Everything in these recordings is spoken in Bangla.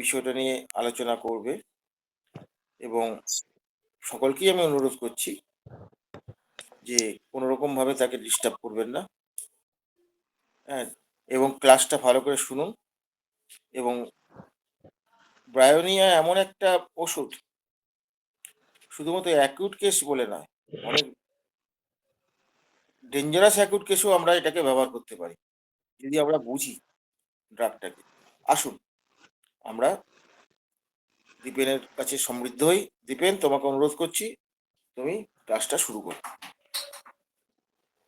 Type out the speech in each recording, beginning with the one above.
বিষয়টা নিয়ে আলোচনা করবে এবং সকলকেই আমি অনুরোধ করছি যে কোনো রকমভাবে তাকে ডিস্টার্ব করবেন না। হ্যাঁ? এবং ক্লাসটা ভালো করে শুনুন এবং ব্রায়োনিয়া এমন একটা ওষুধ, শুধুমাত্র অ্যাকিউট কেস বলে নয়, অনেক ডেঞ্জারাস অ্যাকিউট কেসেও আমরা এটাকে ব্যবহার করতে পারি, যদি আমরা বুঝি ড্রাগটাকে। আসুন, আমরা দীপেনের কাছে সমৃদ্ধ হই। দীপেন, তোমাকে অনুরোধ করছি, তুমি ক্লাসটা শুরু করো।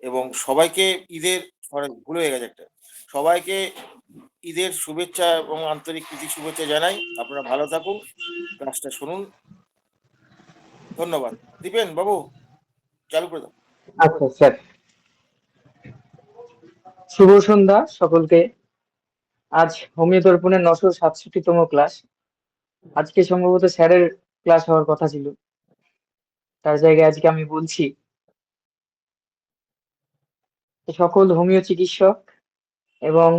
এবং সবাইকে ঈদের, সরি ভুল হয়ে গেছে একটা, সবাইকে ঈদের শুভেচ্ছা এবং আন্তরিক প্রীতি শুভেচ্ছা জানাই। আপনারা ভালো থাকুন, ক্লাসটা শুনুন। ধন্যবাদ। দীপেন বাবু, চালু করে দাও। আচ্ছা স্যার, শুভ সন্ধ্যা সকলকে। আজ হোমিও দর্পণের 967তম ক্লাস। আজকে সম্ভবত স্যারের ক্লাস হওয়ার কথা ছিল, তার জায়গায় আজকে আমি বলছি। সকল হোমিও চিকিৎসক এবং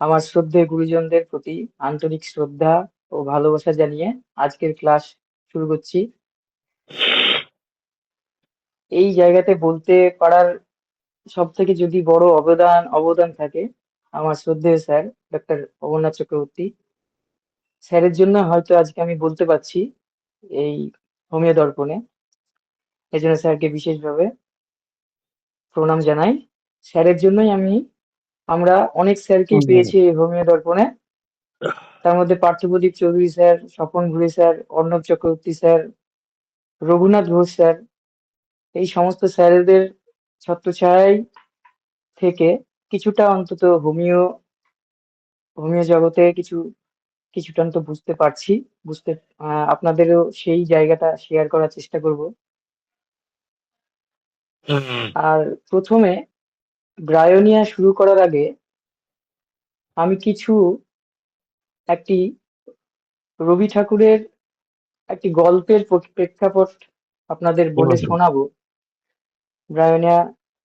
আমার শ্রদ্ধেয় গুরুজনদের প্রতি আন্তরিক শ্রদ্ধা ও ভালোবাসা জানিয়ে আজকের ক্লাস শুরু করছি। এই জায়গাতে বলতে পারার সব থেকে যদি বড় অবদান থাকে আমার শ্রদ্ধেয় স্যার ডক্টর অমরনাথ চক্রবর্তী স্যারের জন্য হয়তো আজকে আমি বলতে পারছি এই হোমিও দর্পণে। এই জন্য স্যারকে বিশেষভাবে প্রণাম জানাই। স্যারের জন্যই আমরা অনেক স্যারকেই পেয়েছি এই হোমিও দর্পণে। তার মধ্যে পার্থপ্রদীপ চৌধুরী স্যার, স্বপন ঘুরে sir, Arnab Chakraborty sir, Raghunath Ghosh sir, এই সমস্ত স্যারেদের ছত্রছায়ায় থেকে কিছুটা অন্তত হোমিও জগতে কিছুটা অন্তত বুঝতে পারছি। আপনাদেরও সেই জায়গাটা শেয়ার করার চেষ্টা করব। আর প্রথমে ব্রায়োনিয়া শুরু করার আগে আমি একটি রবি ঠাকুরের একটি গল্পের প্রেক্ষাপট আপনাদের বলে শোনাবো। ব্রায়োনিয়া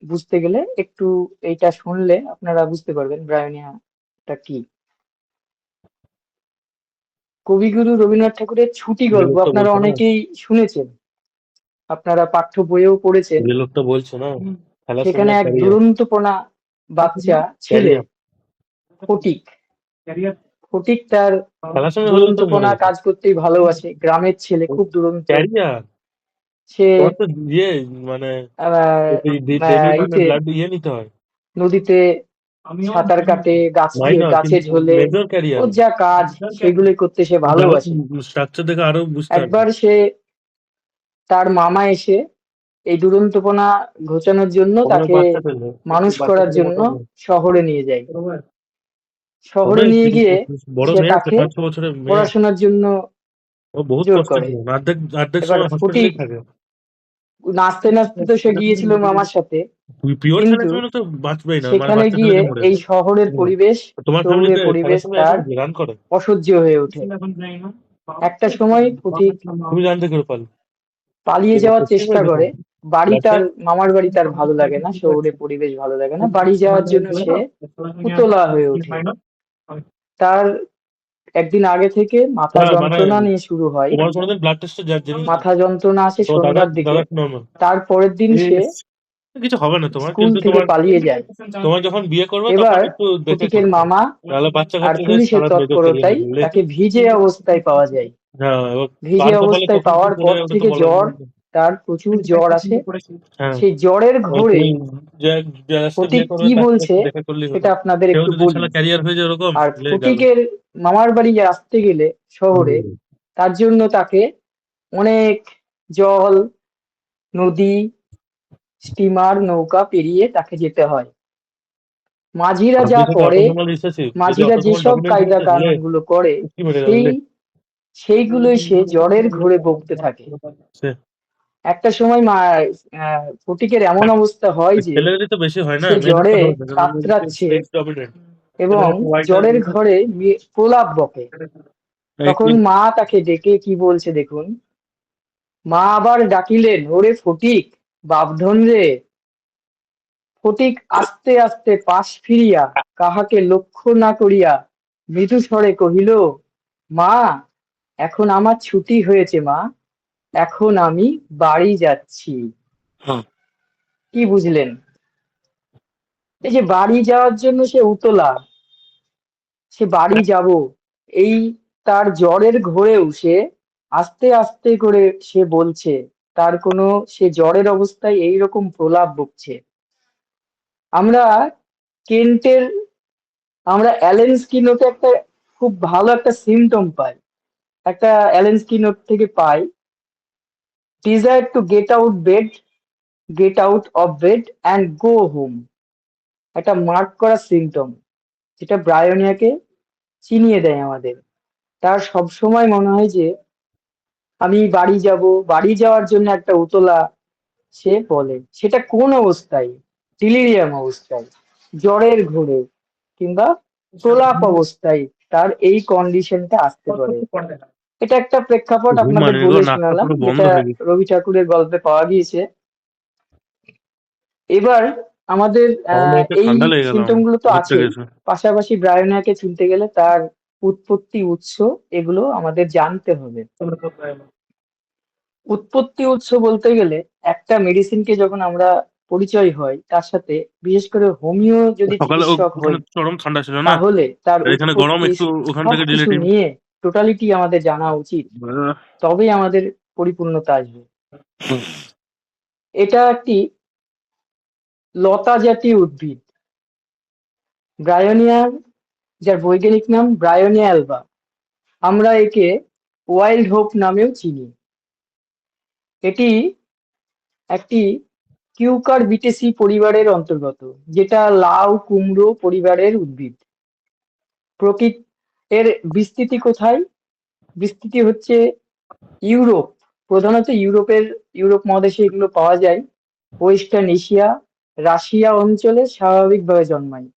বুঝতে গেলে একটু এইটা শুনলে আপনারা বুঝতে পারবেন ব্রায়োনিয়াটা কি। কবিগুরু রবীন্দ্রনাথ ঠাকুরের ছুটি গল্প আপনারা অনেকেই শুনেছেন, আপনারা পাঠ্য বইয়েও পড়েছেন। সেখানে এক দুরন্তপনা বাচ্চা ছেলে ফটিক তার দুরন্তপনা কাজ করতেই ভালোবাসে। গ্রামের ছেলে, খুব দুরন্ত। সে নদীতে সাঁতার কাটে, গাছে ঝোলে, ওর যা কাজ সেগুলোই করতে সে ভালোবাসে। একবার তার মামা এসে এই দুরন্তপনা ঘোচানোর জন্য তাকে মানুষ করার জন্য শহরে নিয়ে যায়। শহরে নিয়ে গিয়ে সে তাকে পড়াশোনার জন্য জোর করে। এবার ফটিক নাচতে নাচতে তো সে গিয়েছিল মামার সাথে, কিন্তু সেখানে গিয়ে এই শহরের পরিবেশ তার অসহ্য হয়ে ওঠে। একটা সময় ফটিক পালিয়ে যাওয়ার চেষ্টা করে। মামার বাড়ি তার ভালো লাগে না, শহরের পরিবেশ ভালো লাগে না, বাড়ি যাওয়ার জন্য সে উতলা হয়ে ওঠে। তার একদিন আগে থেকে মাথা যন্ত্রণা নিয়ে শুরু হয়। মাথা যন্ত্রণা আসে সন্ধ্যার দিকে। তারপরের দিন সে স্কুল থেকে পালিয়ে যায়। এবার ফটিকের মামা আর পুলিশের তৎপরতায় তাকে ভিজে অবস্থায় পাওয়া যায়। ভিজে অবস্থায় পাওয়ার পর থেকে তার প্রচুর জ্বর আসে। সেই জ্বরের ঘোরে ফটিক কি বলছে সেটা আপনাদের একটু বলি। আর ফটিকের মামার বাড়ি আসতে গেলে শহরে, তার জন্য তাকে অনেক জল, নদী, স্টিমার, নৌকা পেরিয়ে তাকে যেতে হয়। মাঝিরা যেসব কায়দা কানুন গুলো করে সেইগুলোই সে জ্বরের ঘোরে বকতে থাকে। একটা সময় ফটিকের এমন অবস্থা হয় যে সে জ্বরে কাতরাচ্ছে এবং জ্বরের ঘরে প্রলাপ বকে। তখন মা তাকে ডেকে কি বলছে দেখুন। মা আবার ডাকিলেন, ওরে ফটিক, বাপধন রে। ফটিক আস্তে আস্তে পাশ ফিরিয়া কাহাকে লক্ষ্য না করিয়া মৃদু স্বরে কহিল, মা, এখন আমার ছুটি হয়েছে মা, এখন আমি বাড়ি যাচ্ছি। হ্যাঁ। কি বুঝলেন? এই যে বাড়ি যাওয়ার জন্য সে উতলা, সে বাড়ি যাব, এই তার জ্বরের ঘোরেও সে আস্তে আস্তে করে সে বলছে, তার কোনো সে জ্বরের অবস্থায় এইরকম প্রলাপ বকছে। আমরা কেন্টের আমরা অ্যালেন স্কিনকে একটা খুব ভালো একটা সিম্পটম পাই, একটা অ্যালেন স্কিনর থেকে পাই, desire to get out of bed and go home, একটা মার্ক করা সিম্পটম, যেটা ব্রায়োনিয়াকে চিনিয়ে দেয় আমাদের। তার সবসময় মনে হয় যে আমি বাড়ি যাব, বাড়ি যাওয়ার জন্য একটা উতলা সে বলে। সেটা কোন অবস্থায়? ডিলিরিয়াম অবস্থায়, জ্বরের ঘোরে, কিংবা প্রলাপ অবস্থায় তার এই কন্ডিশনটা আসতে পারে। এটা একটা প্রেক্ষাপট ঘুম আপনাদের মানে গো, বলে নাকটা শোনালাম, পুরো বন্ধ যেটা হয়ে গেছে। রবি ঠাকুরের গল্পে পাওয়া গিয়েছে। এবার তাহলে এতে এই ঠান্ডা লেগে গেল সিমটম আমার, গুলো তো ঘুরতে আছেই, গেছে। পাশাপাশি ব্রায়োনিয়াকে চিনতে গেলে তার উৎপত্তি উৎস এগুলো আমাদের জানতে হবে। উৎপত্তি উৎস বলতে গেলে একটা মেডিসিনকে যখন আমরা পরিচয় হয় তার সাথে, বিশেষ করে হোমিও যদি সকালে চিকিৎসক ওখানে হই, চরম ঠান্ডা ছিল না, তাহলে তার আর এখানে গরম উৎপত্তি একটু, ওখান থেকে সবকিছু রিলেটিভ। নিয়ে টোটালিটি আমাদের জানা উচিত, তবেই আমাদের পরিপূর্ণতা আসবে। এটা একটি লতা জাতীয় উদ্ভিদ, ব্রায়োনিয়া, যার বৈজ্ঞানিক নাম ব্রায়োনিয়া অ্যালবা। আমরা একে ওয়াইল্ড হোপ নামেও চিনি। এটি একটি কিউকারবিটেসি পরিবারের অন্তর্গত, যেটা লাউ কুমড়ো পরিবারের উদ্ভিদ। প্রকৃত এর বিস্তৃতি কোথায়? বিস্তৃতি হচ্ছে ইউরোপ, প্রধানত ইউরোপ মহাদেশে এগুলো পাওয়া যায়। ওয়েস্টার্ন এশিয়া, রাশিয়া অঞ্চলে স্বাভাবিকভাবে জন্মায়।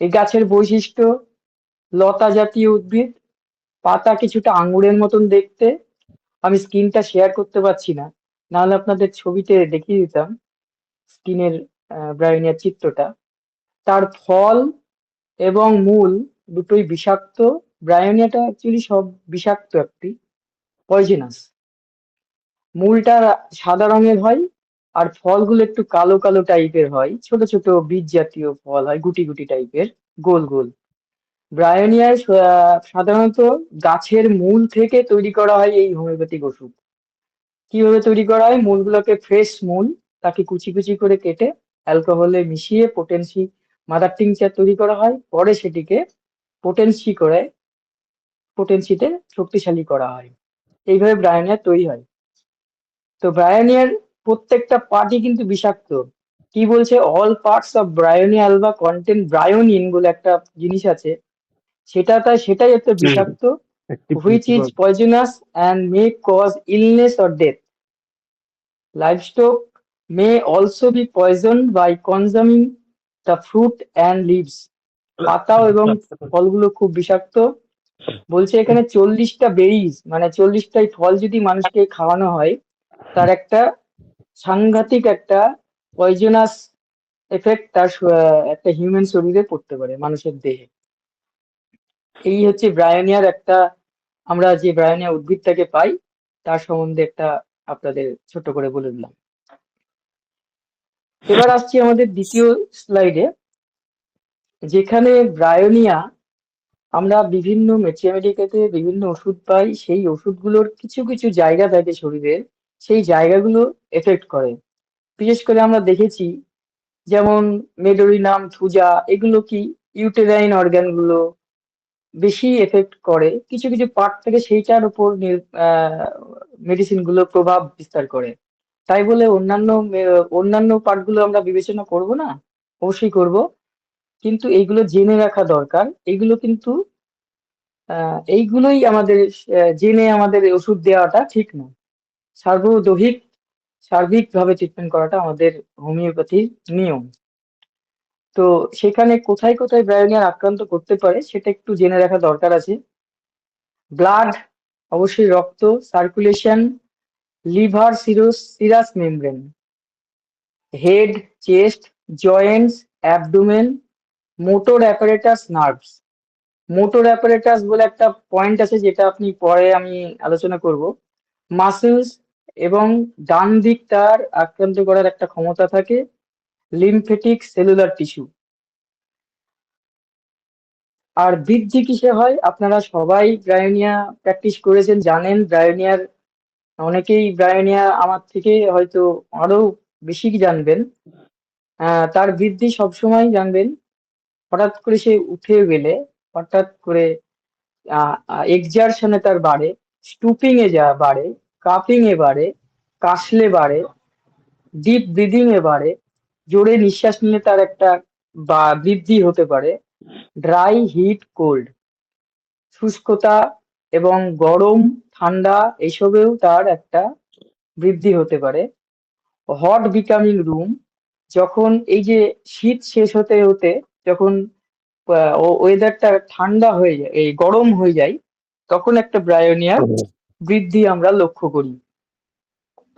এই গাছের বৈশিষ্ট্য, লতা জাতীয় উদ্ভিদ, পাতা কিছুটা আঙুরের মতন দেখতে। আমি স্ক্রিনটা শেয়ার করতে পারছি না, নাহলে আপনাদের ছবিতে দেখিয়ে দিতাম স্ক্রিনের ব্রায়োনিয়ার চিত্রটা। তার ফল এবং মূল দুটোই বিষাক্ত। ব্রায়োনিয়াটা অ্যাকচুয়ালি সব বিষাক্ত, একটি পয়জনাস। মূলটা সাদা রঙের হয়, আর ফলগুলো একটু কালো কালো টাইপের হয়, ছোট ছোট বীজ জাতীয় ফল হয়, গুটি গুটি টাইপের, গোল গোল। ব্রায়োনিয়ায় সাধারণত গাছের মূল থেকে তৈরি করা হয় এই হোমিওপ্যাথিক ওষুধ। কিভাবে তৈরি করা হয়? মূলগুলোকে, ফ্রেশ মূল, তাকে কুচি কুচি করে কেটে অ্যালকোহলে মিশিয়ে মাদার টিংচার তৈরি করা হয়। পরে সেটিকে পোটেন্সি করে পোটেন্সিতে শক্তিশালী করা হয়। এইভাবে ব্রায়োনিয়া তৈরি হয়। তো ব্রায়োনিয়ার প্রত্যেকটা পার্টই কিন্তু বিষাক্ত। কি বলছে? All parts of Bryonia alba contain bryonin বলে একটা জিনিস আছে, সেটাই একটা বিষাক্ত, which is poisonous and may cause illness or death. Livestock may also be poisoned by consuming the fruit and leaves. পাতাও এবং ফলগুলো খুব বিষাক্ত। বলছে এখানে 40টা বেরিজ, মানে 40টাই ফল যদি মানুষকে খাওয়ানো হয়, তার একটা সাংঘাতিক একটা পয়জনাস এফেক্ট তার একটা হিউম্যান শরীরে পড়তে পারে, মানুষের দেহে। এই হচ্ছে ব্রায়োনিয়ার একটা, আমরা যে ব্রায়োনিয়া উদ্ভিদটাকে পাই তার সম্বন্ধে একটা আপনাদের ছোট করে বলে দিলাম। এবার আসছি আমাদের দ্বিতীয় স্লাইডে, যেখানে ব্রায়োনিয়া, আমরা বিভিন্ন মেডিকেতে বিভিন্ন ওষুধ পাই, সেই ওষুধগুলোর কিছু কিছু জায়গা থাকে শরীরের, সেই জায়গাগুলো এফেক্ট করে। বিশেষ করে আমরা দেখেছি, যেমন মেডোরিনাম, থুজা, এগুলো কি ইউটেরাইন অর্গানগুলো বেশি এফেক্ট করে। কিছু কিছু পার্ট থেকে সেইটার উপর মেডিসিন গুলো প্রভাব বিস্তার করে। তাই বলে অন্যান্য পার্ট গুলো আমরা বিবেচনা করব না? অবশ্যই করব, কিন্তু এইগুলো জেনে রাখা দরকার। এইগুলো কিন্তু এইগুলোই আমাদের জেনে আমাদের ওষুধ দেওয়াটা ঠিক না। সার্বিকভাবে ট্রিটমেন্ট করাটা আমাদের হোমিওপ্যাথির নিয়ম। তো সেখানে কোথায় কোথায় ব্রায়োনিয়া আক্রান্ত করতে পারে সেটা একটু জেনে রাখা দরকার আছে। ব্লাড, অবশ্যই রক্ত circulation, liver serous membrane, head, chest, joints, abdomen, motor apparatus, nerves. Motor apparatus বলে একটা পয়েন্ট আছে, যেটা আপনি পরে আমি আলোচনা করব। মাসেলস এবং ডান দিক তার আক্রান্ত করার একটা ক্ষমতা থাকে, লিম্ফেটিক সেলুলার টিস্যু। আর বৃদ্ধি কিসে হয়? আপনারা সবাই ব্রায়োনিয়া প্র্যাকটিস করেছেন, জানেন ব্রায়োনিয়ার, অনেকেই ব্রায়োনিয়া আমার থেকে হয়তো আরো বেশি জানবেন। তার বৃদ্ধি সবসময় জানবেন, হঠাৎ করে সে উঠে গেলে, হঠাৎ করে এক্সারশনে তার বাড়ে, স্টুপিং এ বাড়ে, কাপিং এ বাড়ে, কাশলে বাড়ে, ডিপ ব্রিদিং এ বাড়ে, জোরে নিঃশ্বাস নিলে তার একটা বা বৃদ্ধি হতে পারে, ড্রাই হিট কোল্ড, শুষ্কতা এবং গরম ঠান্ডা এসবেও তার একটা বৃদ্ধি হতে পারে। হট বিকামিং রুম, যখন এই যে শীত শেষ হতে হতে যখন ওয়েদারটা ঠান্ডা হয়ে যায়, এই গরম হয়ে যায়, তখন একটা ব্রায়োনিয়ার বৃদ্ধি আমরা লক্ষ্য করি।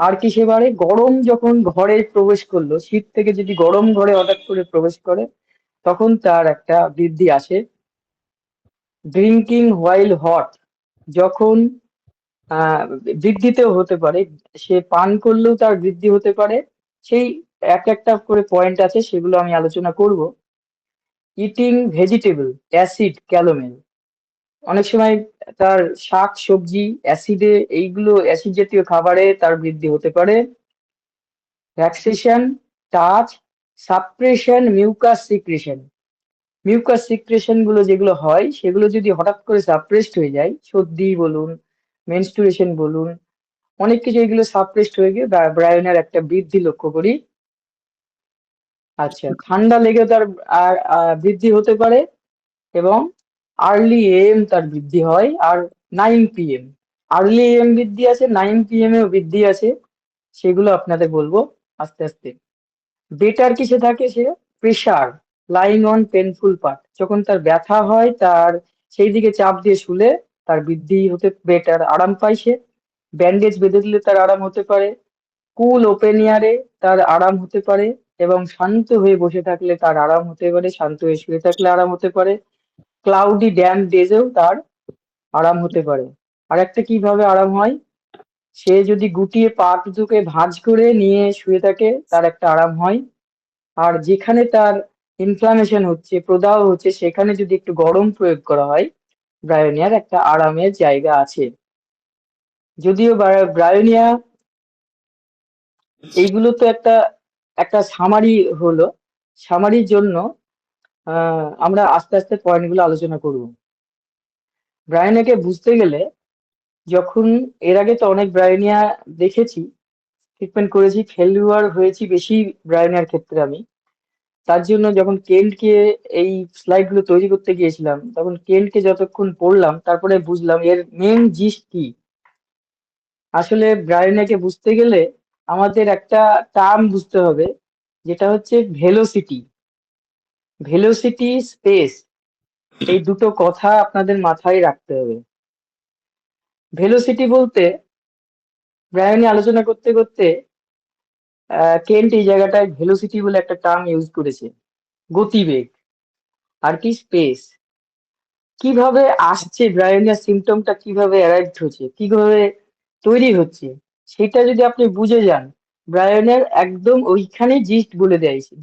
আর কিসে বাড়ে? গরম যখন ঘরে প্রবেশ করলো, শীত থেকে যদি গরম ঘরে হঠাৎ করে প্রবেশ করে, তখন তার একটা বৃদ্ধি আসে। ড্রিঙ্কিং হোয়াইল হট, যখন আহ বৃদ্ধিতেও হতে পারে, সে পান করলেও তার বৃদ্ধি হতে পারে। সেই এক একটা করে পয়েন্ট আছে, সেগুলো আমি আলোচনা করব। ইটিং ভেজিটেবল, অ্যাসিড ক্যালোমেল, অনেক সময় তার শাক সবজি অ্যাসিডে, এইগুলো অ্যাসিড জাতীয় খাবারে তার বৃদ্ধি হতে পারে। Vexation, touch, suppression, mucus secretion, mucus secretion গুলো যেগুলো হয়, সেগুলো যদি হঠাৎ করে সাপ্রেসড হয়ে যায়, সর্দি বলুন, মেনস্ট্রুয়েশন বলুন, অনেক কিছু এগুলো সাপ্রেসড হয়ে গিয়ে ব্রায়োনের একটা বৃদ্ধি লক্ষ্য করি। আচ্ছা, ঠান্ডা লেগে তার বৃদ্ধি হতে পারে, এবং আর্লি এম তার বৃদ্ধি হয়। আর 9 PM, আর্লি এম বৃদ্ধি আছে, 9 PM এও বৃদ্ধি আছে, সেগুলো আপনাদের বলবো আস্তে আস্তে। বেটার কিসে থাকে সে? Pressure, lying on painful part, যখন তার ব্যথা হয়, তার সেই দিকে চাপ দিয়ে শুলে তার বৃদ্ধি হতে, বেটার আরাম পায় সে। ব্যান্ডেজ বেঁধে দিলে তার আরাম হতে পারে। কুল ওপেন এয়ারে তার আরাম হতে পারে, এবং শান্ত হয়ে বসে থাকলে তার আরাম হতে পারে, শান্ত হয়ে শুয়ে থাকলে আরাম হতে পারে। ক্লাউডি ড্যাম ডেজেও তার আরাম হতে পারে। আর একটা কিভাবে আরাম হয়? সে যদি গুটিয়ে পা দুটোকে ভাঁজ করে নিয়ে শুয়ে থাকে, তার একটা আরাম হয়। আর যেখানে তার ইনফ্লামেশন হচ্ছে, প্রদাহ হচ্ছে, সেখানে যদি একটু গরম প্রয়োগ করা হয়, ব্রায়োনিয়ার একটা আরামের জায়গা আছে। যদিও ব্রায়োনিয়া, এইগুলো তো একটা একটা সামারি হলো। সামারির জন্য আমরা আস্তে আস্তে পয়েন্টগুলো আলোচনা করব। ব্রায়োনিয়াকে বুঝতে গেলে, যখন এর আগে তো অনেক ব্রায়োনিয়া দেখেছি, ট্রিটমেন্ট করেছি, ফেলিউর হয়েছি বেশি ব্রায়োনিয়ার ক্ষেত্রে আমি। তার জন্য যখন কেন্টকে এই স্লাইড গুলো তৈরি করতে গিয়েছিলাম, তখন কেন্টকে যতক্ষণ পড়লাম, তারপরে বুঝলাম এর মেন জিস্ট কি। আসলে ব্রায়োনিয়াকে বুঝতে গেলে আমাদের একটা টার্ম বুঝতে হবে, যেটা হচ্ছে ভেলোসিটি। ভেলোসিটি, স্পেস, এই দুটো কথা আপনাদের মাথায় রাখতে হবে। ভেলোসিটি বলতে, ব্রায়োনি আলোচনা করতে করতে কেন্ট এই জায়গাটায় ভেলোসিটি বলে একটা টার্ম ইউজ করেছে, গতিবেগ। আর কি স্পেস, কিভাবে আসছে ব্রায়োনিয়া সিমটমটা, কিভাবে অ্যারাইভ হচ্ছে, কিভাবে তৈরি হচ্ছে, সেটা যদি আপনি বুঝে যান, ব্রায়োনের একদম ওইখানে জিস্ট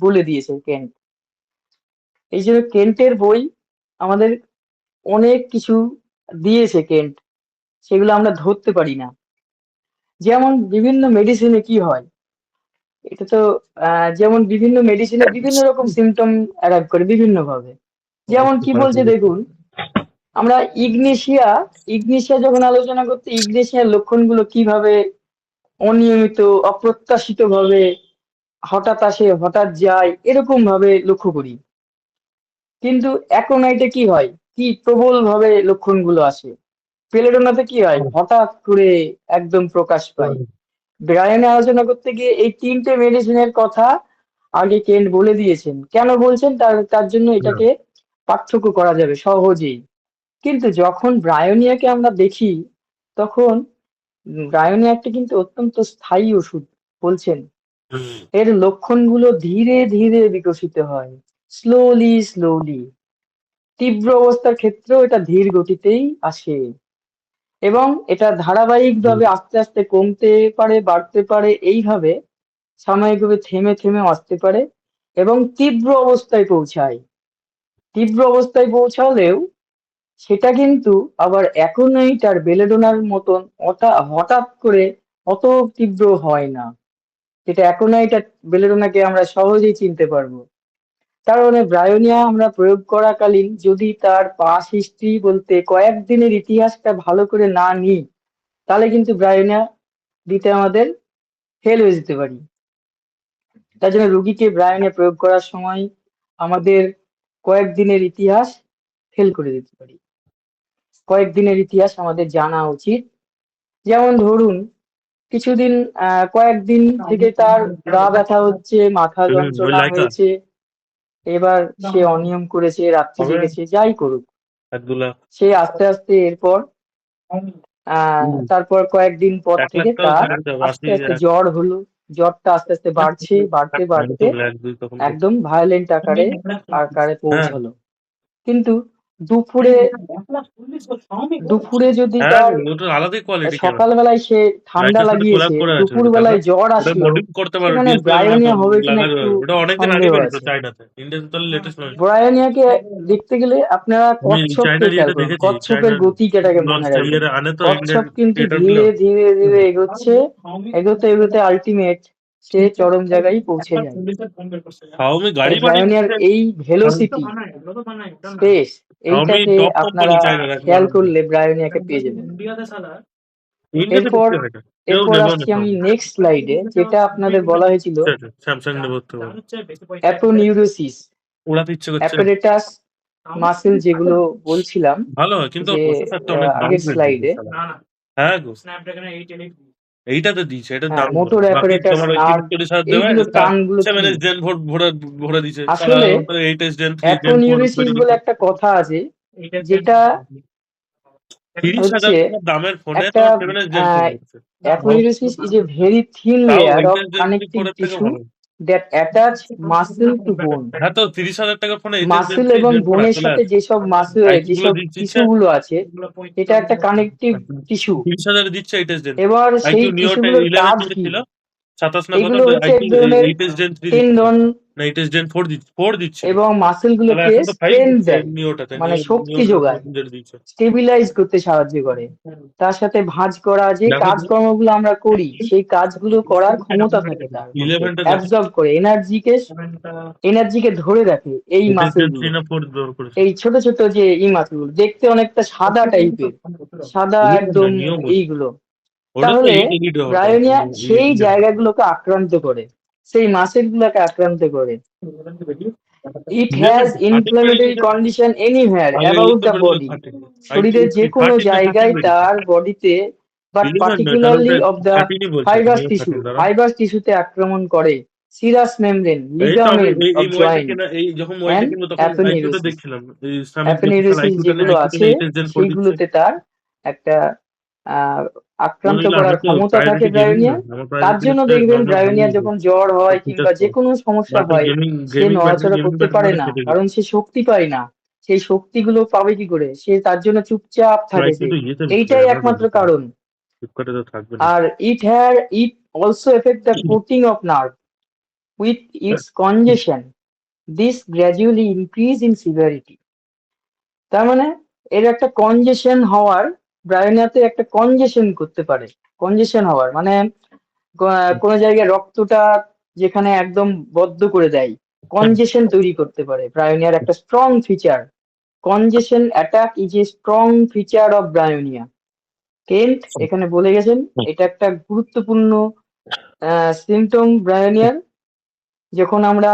বলে দিয়েছে কেন্ট। এই জন্য কেন্টের বই আমাদের অনেক কিছু দিয়েছে কেন্ট, সেগুলো আমরা ধরতে পারি না। যেমন বিভিন্ন মেডিসিনে কি হয়, এটা তো যেমন বিভিন্ন মেডিসিনে বিভিন্ন রকম সিমটম অ্যারাইভ করে বিভিন্ন ভাবে। যেমন কি বলছে দেখুন, আমরা ইগনেশিয়া ইগনেশিয়া যখন আলোচনা করতে, ইগনেশিয়ার লক্ষণগুলো কিভাবে অনিয়মিত, অপ্রত্যাশিত ভাবে হঠাৎ আসে হঠাৎ যায়, এরকম ভাবে লক্ষ্য করি। কিন্তু অ্যাক্রোনাইটে কি হয়, কি প্রবল ভাবে লক্ষণগুলো আসে। পেলেডোনাতে কি হয়, হঠাৎ করে একদম প্রকাশ পায়। ব্রায়ানে আলোচনা করতে গিয়ে এই তিনটে মেডিসিনের কথা আগে কেন্ট বলে দিয়েছেন। কেন বলছেন? তার জন্য এটাকে পার্থক্য করা যাবে সহজেই। কিন্তু যখন ব্রায়োনিয়াকে আমরা দেখি, তখন ব্রায়োনিয়া একটা কিন্তু অত্যন্ত স্থায়ী ওষুধ বলছেন। এর লক্ষণগুলো ধীরে ধীরে বিকশিত হয়, স্লোলি স্লোলি। তীব্র অবস্থার ক্ষেত্রেও এটা ধীর গতিতেই আসে এবং এটা ধারাবাহিকভাবে আস্তে আস্তে কমতে পারে, বাড়তে পারে, এইভাবে সাময়িকভাবে থেমে থেমে আসতে পারে এবং তীব্র অবস্থায় পৌঁছায়। তীব্র অবস্থায় পৌঁছালেও সেটা কিন্তু আবার এখনই তার বেলেডোনার মতন হঠাৎ করে অত তীব্র হয় না, যেটা এখনই তার বেলেডোনাকে আমরা সহজেই চিনতে পারবো। তার মানে ব্রায়োনিয়া আমরা প্রয়োগ করাকালীন যদি তার পাস হিস্ট্রি বলতে কয়েকদিনের ইতিহাসটা ভালো করে না নিই, তাহলে কিন্তু ব্রায়োনিয়া দিতে আমাদের ফেল হয়ে যেতে পারি। তার জন্য রুগীকে ব্রায়োনিয়া প্রয়োগ করার সময় আমাদের কয়েকদিনের ইতিহাস ফেল করে দিতে পারি। কয়েকদিনের ইতিহাস আমাদের জানা উচিত। যেমন ধরুন কিছুদিন কয়েকদিন থেকে তার গা ব্যথা হচ্ছে, মাথা ওই যন্ত্রণা লাইকা হয়েছে, এবার সে অনিয়ম করেছে, রাত্রি হবে জেগেছে, যাই করুক, 1-2 লাখ। সে আস্তে আস্তে এরপর তারপর কয়েকদিন পর 1 লাখ থেকে টাও তার ছাড়তে হবে, আস্তে 80 আস্তে জ্বর হলো, জ্বরটা আস্তে আস্তে বাড়ছে, বাড়তে বাড়তে 1-2 তখন তো। একদম ভায়োলেন্ট আকারে হ্যাঁ পৌঁছালো। কিন্তু দুপুরে দুপুরে যদি হ্যাঁ তার ওটা আলাদাই কোয়ালিটি ক্যামেরা। সকালবেলায় সে ঠান্ডা লাইকার সাথে কোলাব লাগিয়েছে, করে আছে দুপুর ওটা বেলায় ক্যামেরা। জ্বর ওটা আসলো, মডিফ করতে পারো, সেখানে ডিএসএলআর মতো ব্রায়োনিয়া হবে কিনা লাগাতে একটু পারো। ওটা অনেকদিন আগে সন্দেহ বেরিয়েছে আছে। চায়নাতে, ইন্ডিয়াতে তো লেটেস্ট নয়। ব্রায়োনিয়াকে দেখতে গেলে আপনারা আমি কচ্ছপকে চায়নার খেয়াল ইয়েটা করুন, দেখেছি, কচ্ছপের চায়নার গতিটাকে মনে লঞ্চটা রাখবেন। ইয়েরা আনে তো ইন্ডিয়ান কচ্ছপ কিন্তু ক্রিয়েটর গুলো। ধীরে ধীরে ধীরে এগোচ্ছে, এগোতে এগোতে আলটিমেট সে চরম জায়গায় পৌঁছে যায়। শাওমি তাই গাড়ি বানিয়ে ব্রায়োনিয়ার দিচ্ছে। এই ভেলোসিটি, স্পেস, শাওমি এইটাকে টপ আপনারা কোম্পানি চায়নার খেয়াল একমাত্র। করলে ব্রায়োনিয়াকে পেয়ে যাবেন। ইন্ডিয়াতে এরপর বিক্রি হয় না, কেউ এরপর নেবেও না আসছি আমি শাওমি। নেক্সট স্লাইডে, যেটা আপনাদের বলা হয়েছিল স্যামসাং নেবো তো অ্যাপোনিউরোসিস, উড়াতে ইচ্ছে করছে। অ্যাপারেটাস মাসেল যেগুলো বলছিলাম ভালো হয় কিন্তু যে প্রসেসরটা অনেক আগের ডাউনগ্রেড দিয়েছে স্লাইডে। শালা। হ্যাঁ গো, এইটাতে দিয়েছে, এটা হ্যাঁ, দাম কম। মোটর বাকি অ্যাপারেটাস তোমার ওই নার্ভ, 30-40 হাজার দেবে এইগুলো টার্মগুলো কি? 7S Gen 4 ভরে দিয়েছে শালা। আসলে 8S Gen 3 Gen 4 অ্যাপোনিউরোসিস বেরিয়ে বলে গেছে। একটা কথা আছে, যেটা 30,000 হচ্ছে টাকা দামের ফোনে একটা তোমার 7S Gen 4 দিচ্ছে। অ্যাপোনিউরোসিস ইজ এ ভেরি থিন তাও layer of 8S Gen 3 connective 4 এর থেকে টিস্যু ভালো। দ্যাট অ্যাটাচ মাসল টু বোন। হ্যাঁ তো 30,000 টাকার ফোনে 8S Gen মাসল 3 এবং Gen 4 বোনের চলে সাথে আসে। আইকিউ গুলো যেসব দিচ্ছে, টিস্যু গুলো আছে, এটা একটা কানেকটিভ টিস্যু। 30,000 এ দিচ্ছে 8S Gen। এবার সেই আইকিউ নিও টিস্যুগুলোর 11 কাজ থেকে কি? ছিল 27 না কত, এগুলো হচ্ছে এক আইকিউ ধরনের 8S Gen 3 দিচ্ছিল, টেন্ডন না 8S Gen 4 দিচ্ছিল। এবং মাসল তাহলে গুলোকে এখন তো 5 স্ট্রেন দিচ্ছে দেয়, নিওটাতে, মানে শক্তি নিওটা যোগায়, 14 দিচ্ছে। স্টেবিলাইজ করতে সাহায্য করে। তার সাথে ভাঁজ করা যে দেখো কাজকর্মগুলো আমরা করি, সেই কাজগুলো করার ক্ষমতা থাকে তার মধ্যে, 11টা দেখো, অ্যাবজর্ব করে, এনার্জিকে ধরে রাখে এই 8S মাসেল Gen গুলো। 3 না 4 ব্যবহার করেছে। এই ছোট ছোট যে এই মাসেল গুলো দেখতে অনেকটা সাদা টাইপের, সাদা 11 না একদম নিও বলছে, এইগুলো। ওটা তো তাহলে 8 ব্যবহার করেছে। ব্রায়োনিয়া সেই জায়গাগুলোকে আক্রান্ত করে, সেই মাসেল গুলোকে আক্রান্ত করে। ইট 11 হ্যাজ ইনফ্লামেটরি কন্ডিশন এনিহোয়ার আগে অ্যাবাউট 11 তো দ্য বের করে বডি, 13, শরীরের যে কোনো 13 না 14 জায়গায় বেরিয়েছে। তার বডিতে, বাট 11 নয়, কারণ পার্টিকুলারলি ওটা অফ দ্য 13ই বলছে, এটা ফাইবাস নিও টিস্যু, 13 দ্বারা। ফাইবাস টিস্যুতে আক্রমণ করে, সিরাস মেমব্রেন, এই তো আমি লিগামেন্ট অফ এই মোবাইলটা জয়েন্ট কেনা, এই যখন মোবাইলটা অ্যান্ড কিনবো তখন আইকিউটা অ্যাপোনিউরোসিস। দেখছিলাম, এই স্যামসাং অ্যাপোনিউরোসিস আইকিউটা নেই, যেগুলো আইকিউটা আছে 8S Gen 4 দিচ্ছে। সেইগুলোতে তার একটা আহ মনে আক্রান্ত হলো করার আমি তো ক্ষমতা থাকে প্রায়োরিটি গেমিং না, ব্রায়োনিয়ার। আমার তার প্রায়োরিটি জন্য হচ্ছে দেখবেন নর্মাল ব্রায়োনিয়া গেমিং, যখন জ্বর হয় কিংবা ফিচার্স যে কম। কোনো সমস্যা বাট হয়, গেমিং সে গেমিং ব্যাটারি নড়াচড়া গেমিং করতে ব্যাটারি পারে মানে না, ফেটে কারণ সে শক্তি পায় না। সেই শক্তিগুলো পাবে কি করে? সে তার জন্য চুপচাপ থাকে আইকিউ সে, তো ইয়েতে বিক্রি হয়, এইটাই একমাত্র অ্যামাজনে, কারণ। ফ্লিপকার্টে তো থাকবে না। আর it also affect the coating of nerve with its congestion, this gradually increase in severity. তার মানে এর একটা কনজেশন হওয়ার, ব্রায়োনিয়াতে একটা কনজেশন করতে পারে। কনজেশন হওয়ার মানে কোনো জায়গায় রক্তটা যেখানে একদম বদ্ধ করে দেয়, কনজেশন তৈরি করতে পারে ব্রায়োনিয়ার একটা strong feature. কনজেশন attack is a strong feature of Bryonia. Kent এখানে বলে গেছেন এটা একটা গুরুত্বপূর্ণ সিমটম ব্রায়োনিয়ার। যখন আমরা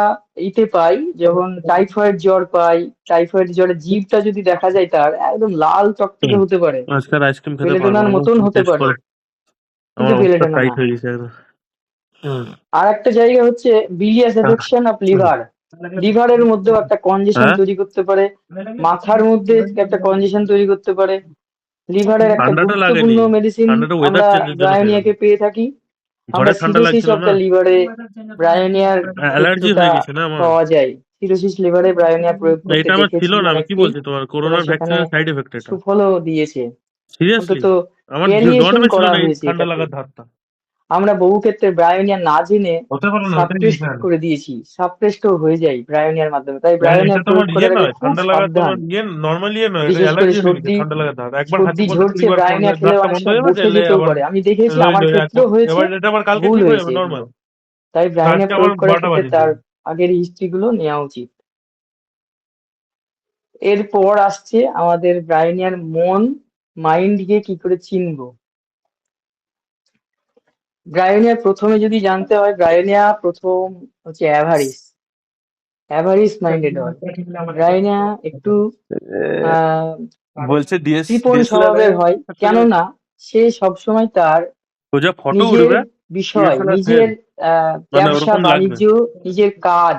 পাই, যখন টাইফয়েড জ্বর পাই, টাইফয়েড জ্বরে জিভটা যদি দেখা যায় তার একদম লাল চকচকে হতে পারে, আজকাল আইসক্রিম খেতে পারবো বেলেডোনার না, মতন হতে টেস্ট পারে, করে কিন্তু আমার অবস্থা বেলেডোনা টাইট না। হয়ে গেছে একদম। আর একটা জায়গা হচ্ছে বিলিয়াস এফেকশন অফ লিভার, লিভারের মধ্যেও একটা কনজেশন হ্যাঁ তৈরি করতে পারে, মাথার মধ্যে একটা কনজেশন তৈরি করতে পারে। লিভারের একটা ঠান্ডাটা গুরুত্বপূর্ণ লাগেনি, মেডিসিন ঠান্ডাটা ওয়েদার আমরা চেঞ্জের জন্য খেয়ে ব্রায়োনিয়াকে গেলাম। পেয়ে থাকি। আমরা ঘরে ঠান্ডা সিরোসিস লাগছিল অফ না, দ্য লিভারে ব্রায়োনিয়ার অ্যালার্জি ক্ষেত্রটা হয়ে গেছে না আমার। পাওয়া যায়। সিরোসিস লিভারে ব্রায়োনিয়া প্রয়োগ করতে এটা আমার ছিল দেখেছি না, আমি কি অনেককেই, বলছি তোমার এবং করোনার সেখানে ভ্যাকসিনের সাইড এফেক্ট এটা। সুফলও দিয়েছে। সিরিয়াসলি অন্তত আমার ভ্যারিয়েশন জন্মে ছিল করা না এই হয়েছে ঠান্ডা এটাতে। লাগার ধারটা। আমরা বহু ক্ষেত্রে ব্রায়োনিয়া না জেনে হতে পারে না, ওটাই সাপ্রেস্ট রিজন। করে দিয়েছি, সাপ্রেস্টও হয়ে যায় ব্রায়োনিয়ার মাধ্যমে। তাই এটা ব্রায়োনিয়া তোমার প্রয়োগ করার আগে নয়, খুব ঠান্ডা লাগার কোনো সাবধান। নর্মাল নয়, এটা বিশেষ করে অ্যালার্জি হয়ে গেছে, সর্দি ঠান্ডা লাগার ধার। একবার হাঁচি সর্দি পড়লে ঝরছে, 20 বার ব্রায়োনিয়া খেলে ধারটা অনেক বন্ধ সময় হয়ে যাবে, বসে এলে যেতেও আবার পারে। আমি দেখেছি, আমার এখন ক্ষেত্রেও হয়েছে, এবার এটা আবার কালকে ভুল ঠিক হয়ে হয়েছে যাবে এগুলো। নর্মাল। তাই ব্রায়োনিয়া আজকে আমার প্রয়োগ করার 12টা ক্ষেত্রে বাজিয়েছে। তার আগের হিস্ট্রি গুলো নেওয়া উচিত। এরপর আসছে আমাদের ব্রায়োনিয়ার মন, মাইন্ডকে কি করে চিনবো। ব্রায়োনিয়া প্রথমে যদি জানতে হয়, ব্রায়োনিয়া প্রথম হচ্ছে অ্যাভারিস মাইন্ডেড হয়। ব্রায়োনিয়া একটু আহ বলছে কৃপণ ডিএসএলআর স্বভাবের হয়, কেননা সে সবসময় তার সোজা ফটো নিজের উঠবে, বিষয়, ডিএসএলআর ফেল, নিজের মানে ব্যবসা ওরকম লাগবে। বাণিজ্য, নিজের কাজ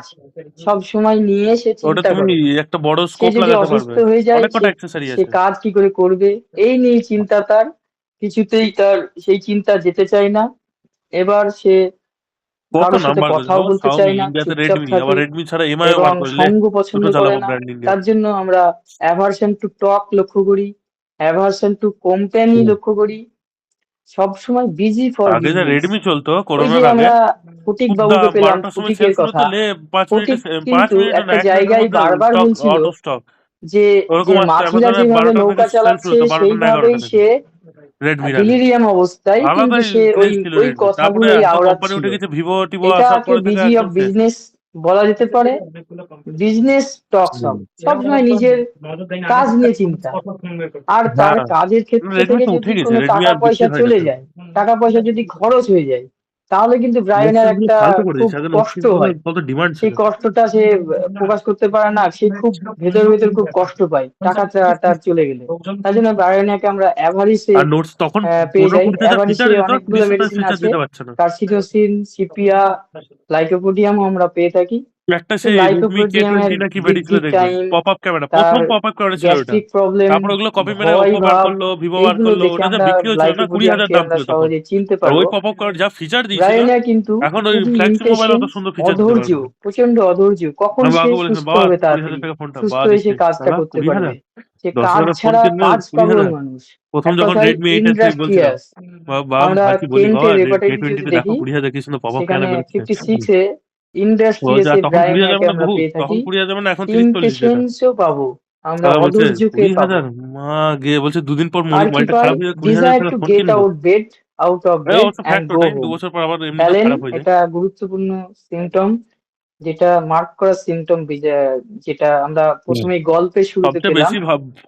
সব সময় নিয়ে সে ওটা চিন্তা তুমি করে। একটা বড় সে স্কোপ যদি লাগাতে অসুস্থ পারবে, হয়ে যায়, অনেক কটা অ্যাক্সেসরি সে আছে। কাজ কি করে করবে, এই নিয়ে চিন্তা তার। কিছুতেই তার সেই চিন্তা যেতে চায় না। এবার সে কত কারোর নাম সাথে বার করেছে কথাও বাবা, বলতে শাওমি, চায় না, ইন্ডিয়াতে চুপচাপ রেডমি, আবার থাকে রেডমি ছাড়া এমআইও এবং বার করে, লে সঙ্গ পছন্দ দুটো করে চালাবো না। Brand India. তার জন্য আমরা অ্যাভারশন টু টক লক্ষ্য করি, অ্যাভারশন টু কোম্পানি লক্ষ্য করি, সবসময় বিজি ফর আগে যা বিজনেস। রেডমি চলতো ওই যে করোনার আগে, আমরা ফটিক খুব বাবুকে দাম, পেলাম, 12টার সময় সেল ফটিকের শুরু কথা। হতো, লে 5 মিনিটে, ফটিক 5 কিন্তু মিনিট না, একটা 1 মিনিটের জায়গায় মধ্যে বারবার স্টক বলছিল আউট অফ স্টক। যে যে ওরকম আসতো মাঝিরা অ্যামাজনে, যেভাবে 12টা থেকে নৌকা সেল শুরু চালাচ্ছে হতো, 12টা না সেইভাবেই 11টা থেকে সে রেডমির আগে। ডিলিরিয়াম অবস্থায়, কিন্তু আলাদাই সে ওই ক্রেজ ছিল ওই রেডমি, তারপরে কথাগুলোই এত কোম্পানি আওড়াচ্ছিল। উঠে গেছে, ভিভো টিভো আসার এটাকে পরে থেকে বিজি অফ একদম শেষ। বিজনেস বলা যেতে পারে। বিজনেস টকস অফ, সবসময় নিজের কাজ নিয়ে চিন্তা। আর তার হ্যাঁ, কাজের ক্ষেত্র রেডমি থেকে তো যদি উঠে গেছে, কোনো রেডমি টাকা আর বিক্রি পয়সা হয় না চলে তেমন। যায়, টাকা পয়সা যদি খরচ হয়ে যায়, তাহলে কিন্তু ব্রায়নের লেক্সাস গুলো একটা ফালতু করে খুব দিচ্ছে, আগে কষ্ট নোটস গুলো হয়। কত ডিমান্ড সেই ছিল। কষ্টটা সে প্রকাশ করতে পারে না, সে খুব ভেতর ভেতর খুব কষ্ট পায় টাকাটা তার চলে গেলে। তার জন্য ব্রায়োনিয়াকে আমরা অ্যাভারিসে আর নোটস তখন পেয়ে যাই। 15-20 যা ফিচার অ্যাভারিসে দিত, অনেকগুলো 20 মেডিসিন ফিচার আছে, দিতে পারছে না। কার্সিটোসিন, সিপিয়া, লাইকোপোডিয়ামও আমরা পেয়ে থাকি। একটা সেই রেডমি কে লাইকোপোডিয়ামের টোয়েন্টি না কি বেরিয়েছিল বৃদ্ধির দেখবে, টাইম, পপ আপ ক্যামেরা, তার প্রথম পপ আপ ক্যামেরা ছিল ওটা। গ্যাস্ট্রিক প্রবলেম, তারপর ওগুলো কপি মেরে ভয় ওপো বার ভাব, করলো, ভিভো বার এইগুলো করলো, দেখে ওটা যা আমরা বিক্রি হয়েছিল না, লাইকোপোডিয়ামকে 20,000 দাম আমরা ছিল তখন। সহজে চিনতে আর ওই পারবো। পপ আপ ক্যামেরা যা ফিচার দিয়েছিল, ব্রায়োনিয়া কিন্তু এখন ওই খুবই ফ্ল্যাগশিপ মোবাইল অত ইমপেশেন্ট, সুন্দর ফিচার দিতে অধৈর্য, পারবে না। প্রচন্ড অধৈর্য। কখন আমার সে বাবাকে বলেছিলাম, সুস্থ বাবা হবে 20,000 তাড়াতাড়ি, টাকা ফোনটা, সুস্থ বাবা হয়ে সে দিচ্ছে কাজটা দাদা করতে 20,000, পারবে। সে 10 কাজ হাজারের ফোন ছাড়া কিনলে কাজ পাগল 20,000। মানুষ, প্রথম এক যখন কথায় রেডমি 8 এসে বলছিলাম, ইন্ডাস্ট্রিয়াস। বাবা আমি আমরা ভাবছি, বলি বাবা কেন্টের কে রেপার্টাইটিভ যদি টোয়েন্টিতে দেখো দেখি, 20,000 কি সুন্দর পপ আপ সেখানে ক্যামেরা বেরোচ্ছে। 56-এ ও যা ইন্ডাস্ট্রিয়াস এ তখন 20,000 ব্রায়োনিয়াকে মানে আমরা বহুত, পেয়ে তখন থাকি। 20,000 মানে এখন 30-40 যেটা। ইমপেশেন্সও পাবো আমরা, দাদা বলছে অধৈর্যকে পাবো। 20,000, মা গিয়ে বলছে 2 দিন পর আর কি মাইন্ডটা পাই, খারাপ হয়ে যায়, 20,000 ডিজায়ার টাকা টু ফোন গেট কিনবো। আউট অফ এই বেড অবশ্য অ্যান্ড ফ্যাক্ট গো ওটাই, 2 হোম। বছর পর আবার এমনিতে অ্যালেন, খারাপ হয়ে যায়। এটা গুরুত্বপূর্ণ সিমটম, যেটা মার্ক করা সিমটম, যেটা আমরা হুম। প্রথমেই গল্পের শুরুতে সবচেয়ে পেলাম, বেশি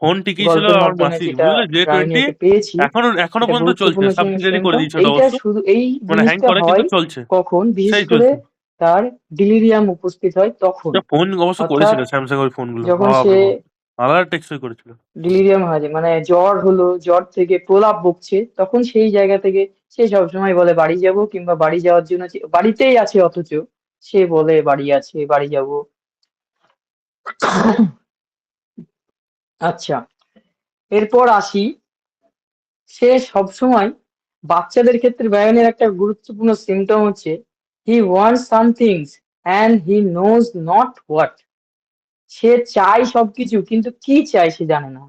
ফোন টিকিয়েছিল গল্পের আমার মাধ্যমে মাসি, যেটা বুঝলে, J20। ব্রায়োনিয়াকে পেয়েছি। এখনো এখনো এটা পর্যন্ত চলছে, গুরুত্বপূর্ণ সাবসিডিয়ারি করে সিমটম। দিয়েছে ওটা এইটা অবশ্য, শুধু এই মানে হ্যাং জিনিসটা করে কিন্তু হয় চলছে, কখন, বিশেষ সেই করে চলছে। তার ডিলিরিয়াম উপস্থিত হয় তখন। যা ফোন অবশ্য অর্থাৎ করেছিল স্যামসাং ওই ফোনগুলো, যখন বাপ সে রে বাপ, আলাদা টেকসই করেছিল। ডিলিরিয়াম হয়, মানে জ্বর হলো, জ্বর থেকে প্রলাপ বকছে, তখন সেই জায়গা থেকে সে সবসময় বলে বাড়ি যাব, কিংবা বাড়ি যাওয়ার জন্য বাড়িতেই আছে, অথচ সে বলে বাড়ি আছে, বাড়ি যাব। আচ্ছা, এরপর আসি, সে সবসময় বাচ্চাদের ক্ষেত্রে ব্যায়ামের একটা গুরুত্বপূর্ণ সিমটম হচ্ছে he wants somethings and he knows not what. সে চায় সবকিছু, কিন্তু কি চায় সে জানে না।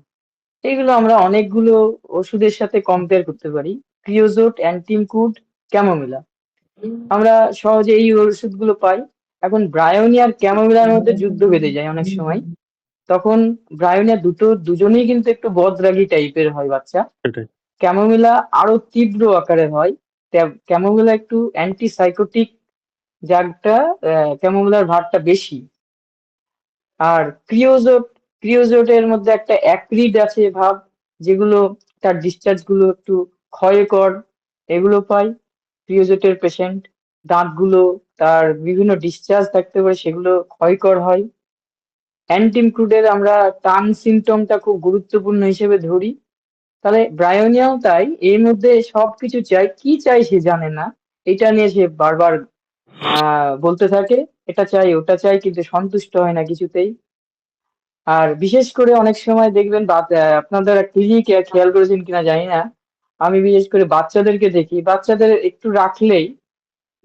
এগুলো আমরা অনেকগুলো ওষুধের সাথে কম্পেয়ার করতে পারি, ক্রিওজোট, অ্যান্টিমকুড, ক্যামোমিলা। আমরা সহজে এই ওষুধগুলো পাই। এখন ব্রায়োনিয়া আর ক্যামোমিলার মধ্যে যুদ্ধ বেঁধে যায় অনেক সময়। তখন ব্রায়োনিয়া দুজনেই কিন্তু একটু বদরাগী টাইপের হয় বাচ্চা। সেটাই। ক্যামোমিলা আরো তীব্র আকারে হয়। ক্যামোমিলা একটু অ্যান্টিসাইকোটিক, যারটা ক্যামোমিলার ভারটা বেশি। আর ক্রিওজোটের মধ্যে একটা অ্যাক্রিড আছে ভাব, যেগুলো তার ডিসচার্জ গুলো একটু ক্ষয়কর, এগুলো পাই ক্রিওজোটের পেশেন্ট। দাঁতগুলো তার বিভিন্ন ডিসচার্জ থাকতে পারে, সেগুলো ক্ষয়কর হয়। অ্যান্টিমক্রুডের আমরা টাং সিমটমটা খুব গুরুত্বপূর্ণ হিসেবে ধরি। তাহলে ব্রায়োনিয়াও তাই, এর মধ্যে সবকিছু চাই, কি চাই সে জানে না। এটা নিয়ে সে বারবার বলতে থাকে, এটা চাই ওটা চাই, কিন্তু সন্তুষ্ট হয় না কিছুতেই। আর বিশেষ করে অনেক সময় দেখবেন আপনাদের ক্লিনিকে খেয়াল করেছেন কিনা জানি না, আমি বিশেষ করে বাচ্চাদেরকে দেখি, বাচ্চাদের একটু রাখলেই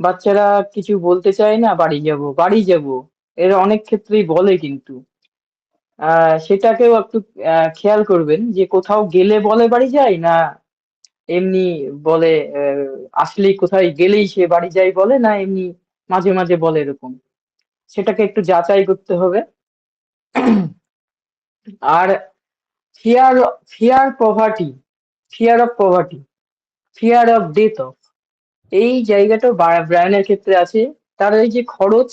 বাচ্চারা কিছু বলতে চায় না, বাড়ি যাব বাড়ি যাব, এর অনেক ক্ষেত্রেই বলে কিন্তু সেটাকেও একটু খেয়াল করবেন যে কোথাও গেলে বলে বাড়ি যায় না এমনি বলে আসলেই কোথায় গেলেই সে বাড়ি যায় বলে না এমনি মাঝে মাঝে বলে এরকম সেটাকে একটু যাচাই করতে হবে। আর fear fear poverty fear of poverty fear of death of এই জায়গাটা ব্রায়ানের ক্ষেত্রে আছে। তার এই যে খরচ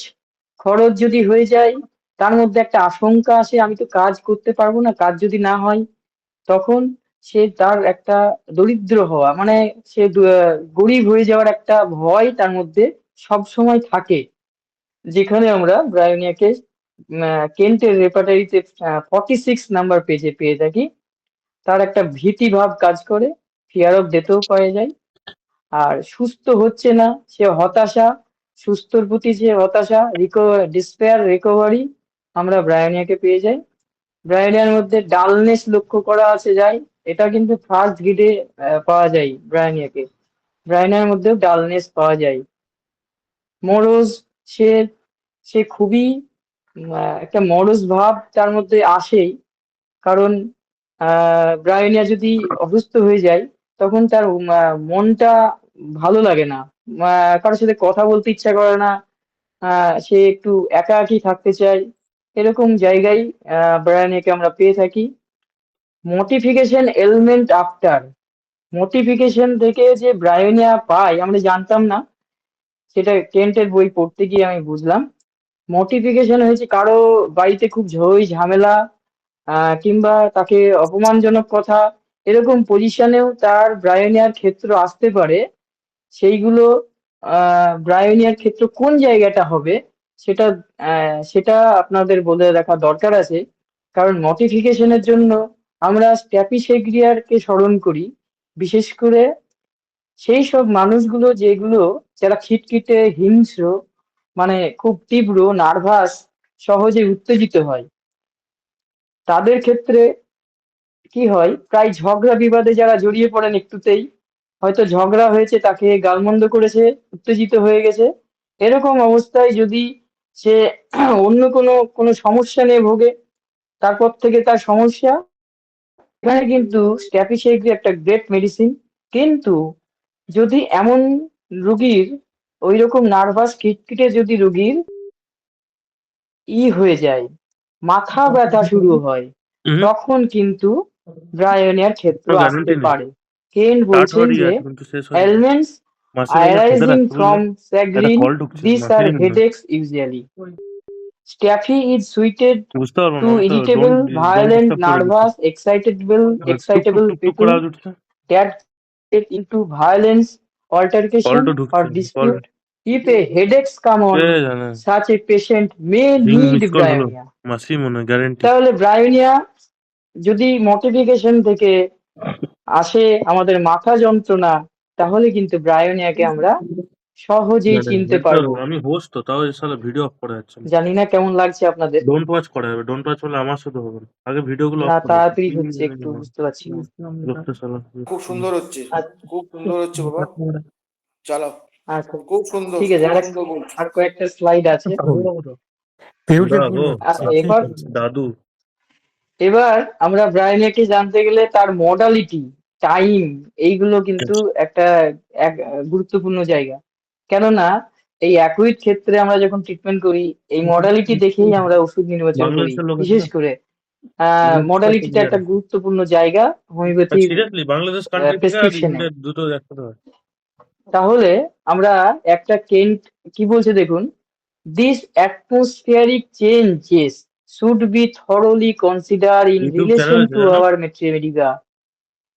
খরচ যদি হয়ে যায় তার মধ্যে একটা আশঙ্কা আসে আমি তো কাজ করতে পারবো না কাজ যদি না হয় তখন সে তার একটা দরিদ্র হওয়া মানে সে গরিব হয়ে যাওয়ার একটা ভয় তার মধ্যে সব সময় থাকে যেখানে আমরা ব্রায়োনিয়াকে কেন্টের রেপার্টারিতে 46 নাম্বার পেজে পেয়ে থাকি। তার একটা ভীতি ভাব কাজ করে ফিয়ার অফ ডেথও পাওয়া যায়। আর সুস্থ হচ্ছে না সে হতাশা সুস্থর প্রতি যে হতাশা ডিসপেয়ার রিকভারি আমরা ব্রায়োনিয়াকে পেয়ে যাই। ব্রায়োনিয়ার মধ্যে ডালনেস লক্ষ্য করা আছে যায় এটা কিন্তু ফার্স্ট গ্রিডে পাওয়া যায় ব্রায়োনিয়াকে ব্রায়োনিয়ার মধ্যেও ডালনেস পাওয়া যায়। মরোজ সে সে খুবই একটা মরোজ ভাব তার মধ্যে আসেই কারণ ব্রায়োনিয়া যদি অসুস্থ হয়ে যায় তখন তার মনটা ভালো লাগে না কারোর সাথে কথা বলতে ইচ্ছা করে না সে একটু একাকী থাকতে চায় এরকম জায়গায় ব্রায়োনিয়াকে আমরা পেয়ে থাকি। মোটিফিকেশন এলিমেন্ট আফটার মোটিফিকেশন থেকে যে ব্রায়োনিয়া পাই আমরা জানতাম না সেটা কেন্টের বই পড়তে গিয়ে আমি বুঝলাম। মোটিফিকেশন হয়েছে কারো বাড়িতে খুব ঝই ঝামেলা কিংবা তাকে অপমানজনক কথা এরকম পজিশনেও তার ব্রায়োনিয়ার ক্ষেত্র আসতে পারে সেইগুলো ব্রায়োনিয়ার ক্ষেত্র কোন জায়গাটা হবে সেটা সেটা আপনাদের বলে রাখা দরকার আছে কারণ মোটিফিকেশনের জন্য আমরা স্ট্যাপিসেগ্রিয়ারকে স্মরণ করি বিশেষ করে সেই সব মানুষগুলো যেগুলো যারা খিটখিটে হিংস্র মানে খুব তীব্র নার্ভাস সহজে উত্তেজিত হয় তাদের ক্ষেত্রে কি হয় প্রায় ঝগড়া বিবাদে যারা জড়িয়ে পড়েন একটুতেই হয়তো ঝগড়া হয়েছে তাকে গালমন্দ করেছে উত্তেজিত হয়ে গেছে এরকম অবস্থায় যদি সে অন্য কোনো সমস্যা নিয়ে ভোগে তারপর থেকে তার সমস্যা এখানে কিন্তু স্ট্যাপিসেগ্রি একটা গ্রেট মেডিসিন কিন্তু যদি এমন রুগীর ওই রকম নার্ভাস খিটখিটে যদি রুগীর হয়ে যায় মাথা ব্যথা শুরু হয় হুম, তখন কিন্তু ব্রায়োনিয়ার ক্ষেত্র কোনো আসতে গ্যারান্টি নেই। পারে। কেন স্টার্ট বলছেন হওয়ারই যে আছে কিন্তু শেষ হয়নি। ailments মাসি মনে হয় খেতে arising রাখতে from বুঝলে? একটা sanguine কল ঢুকছে these are মাসিরই মনে হয়। headaches usually. Staphy is suited বুঝতে পারবো না to বুঝতে পারবো irritable, ডোন্ট violent, ডিস্টার্ব করে দিচ্ছে। nervous, টুক টুক excitable টুক টুক করে people আওয়াজ উঠছে। that get into violence, call altercation, তো or ঢুকছে call dispute. If a headaches come K on, জানে। such a patient may ring need miss call হলো bryonia. মাসি মনে হয় গ্যারান্টি। তাহলে ব্রায়োনিয়া যদি মোটিফিকেশন থেকে আসে আমাদের মাথা যন্ত্রণা তাহলে কিন্তু ব্রায়োনিয়াকে আমরা সহজেই চিনতে পারবো। আমি হোস্ট তো তাও এই শালা ভিডিও অফ করা যাচ্ছে না। জানি না কেমন লাগছে আপনাদের ডোন্ট ওয়াচ করা যাবে ডোন্ট ওয়াচ হলে আমার সাথে হবে না আগে ভিডিও গুলো না অফ করে তাড়াতাড়ি হচ্ছে একটু বুঝতে পারছি না। লোকটা শালা খুব সুন্দর হচ্ছে আচ্ছা খুব সুন্দর হচ্ছে বাবা চালাও আচ্ছা খুব সুন্দর ঠিক আছে খুব সুন্দর বলছো আর কয়েকটা স্লাইড আছে। দাদু আচ্ছা দাদু এবার আমরা ব্রায়োনিয়াকে জানতে গেলে তার মডালিটি টাইম এইগুলো কিন্তু একটা এক গুরুত্বপূর্ণ জায়গা কেননা এই একই ক্ষেত্রে আমরা যখন ট্রিটমেন্ট করি এই মডালিটি দেখেই আমরা ওষুধ নির্বাচন করি বাংলাদেশের লোক আছে বিশেষ না করে মডালিটিটা একটা গুরুত্বপূর্ণ জায়গা হোমিওপ্যাথির সিরিয়াসলি বাংলাদেশ কান্ট্রি থেকে আর প্রেসক্রিপশনে। ইন্ডিয়া দুটো একসাথে হয় তাহলে আমরা একটা কেন্ট কি বলছে দেখুন this atmospheric changes should be thoroughly consider in YouTube channel relation আছে টু জানো আওয়ার মেট্রিমেডিকা।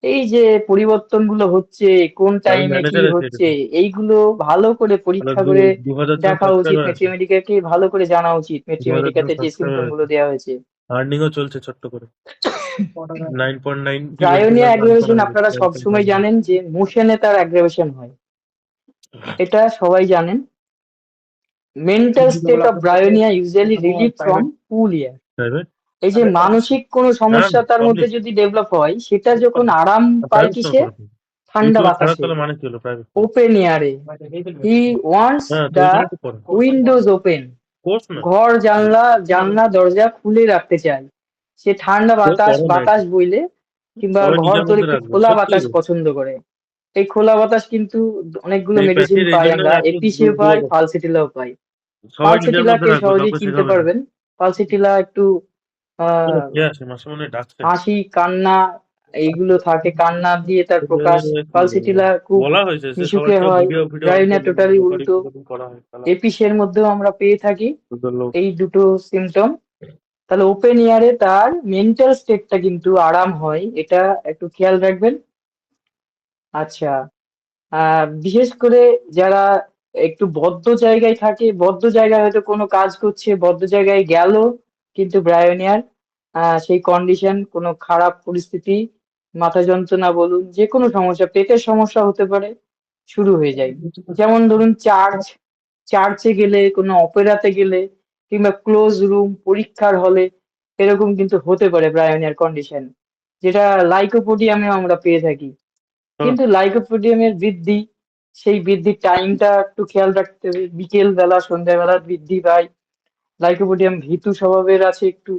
এই যে পরিবর্তনগুলো হচ্ছে কোন আমি টাইমে কি ম্যানেজার আছি হচ্ছে এরকম এইগুলো ভালো করে তাহলে পরীক্ষা করে 2000 দেখা উচিত সাবস্ক্রাইবার আছে মেট্রিমেডিকাকে ভালো করে জানা উচিত 2000 মেট্রিমেডিকাতে যে সাবস্ক্রাইবার সিমটম আছে গুলো দেওয়া হয়েছে। আর্নিংও চলছে ছোট্ট করে 9.9 ইভেন্ট ব্রায়োনিয়া রান করা অ্যাগ্রাভেশন হয়েছে আপনারা সবসময় জানেন যে মোশনে তার অ্যাগ্রাভেশন হয় এটা সবাই জানেন। Mental state of Bryonia usually relieve from cool air. প্রাইভেট এই যে মানসিক কোনো না সমস্যা তার মধ্যে পাবলিক যদি ডেভেলপ হয় সেটা যখন আরাম পায় প্রাইভেট কিসে করে ঠান্ডা ইউটিউবে ছাড়া বাতাসে তাহলে মানে কি হলো প্রাইভেট ওপেন এয়ারে। হি ওয়ান্টস হ্যাঁ তো ওই দ্য জন্য তো করে উইন্ডোজ ওপেন কোর্স না ঘর জানলা দরজা খুলে রাখতে চায়। সে ঠান্ডা কেউ বাতাস করে না বাতাস এটা, বইলে কিংবা সবাই ঘর নিজের তোর মধ্যে একটু রাখবে, খোলা সত্যি বাতাস তো। পছন্দ করে। এই খোলা বাতাস কিন্তু অনেকগুলো এই মেডিসিন প্যাথির এই পাই জন্য আমরা, এত এপিসিও পাই, দুর্বল, ফালসিটিলাও পাই। সবাই নিজের মধ্যে পালসিটিলাকে রাখবে, সহজেই কাউকে চিনতে শেখানো না। পারবেন। পালসিটিলা একটু কোনো আহ কে আছে মাসে মনে হয় ডাকছে। হাসি কান্না এইগুলো থাকে, কান্না দিয়ে তার প্রকাশ। কি বলবো, পালসিটিলা খুব বলা হয়েছে যে সবাই মিশুকে সব হয়। ভিডিও ভিডিও অন ব্রায়োনিয়া করলে টোটালি রেকর্ডিং উল্টো। ফেকর্ডিং করা হয়, তাহলে এপিসের মধ্যেও আমরা পেয়ে থাকি দুটো লোক। এই দুটো সিমটম। তাহলে ওপেন এয়ারে তার মেন্টাল স্টেটটা কিন্তু আরাম হয়, এটা একটু খেয়াল রাখবেন। আচ্ছা, বিশেষ করে যারা একটু বদ্ধ জায়গায় থাকে, বদ্ধ জায়গায় হয়তো কোনো কাজ করছে, বদ্ধ জায়গায় গেল, কিন্তু ব্রায়োনিয়ার সেই কন্ডিশন, কোনো খারাপ পরিস্থিতি, মাথা যন্ত্রণা বলুন, যে কোনো সমস্যা, পেটের সমস্যা হতে পারে, শুরু হয়ে যায়। যেমন ধরুন চার্চে গেলে, কোনো অপেরাতে গেলে, কিংবা ক্লোজ রুম, পরীক্ষার হলে, এরকম কিন্তু হতে পারে ব্রায়োনিয়ার কন্ডিশন, যেটা লাইকোপোডিয়ামে আমরা পেয়ে থাকি। চলো। কিন্তু লাইকোপোডিয়ামের বৃদ্ধি, সেই বৃদ্ধির টাইমটা একটু খেয়াল রাখতে হবে। বিকেল বেলা, সন্ধ্যাবেলা বৃদ্ধি পায়। লাইকোপোডিয়াম ভীতু স্বভাবের আছে একটু।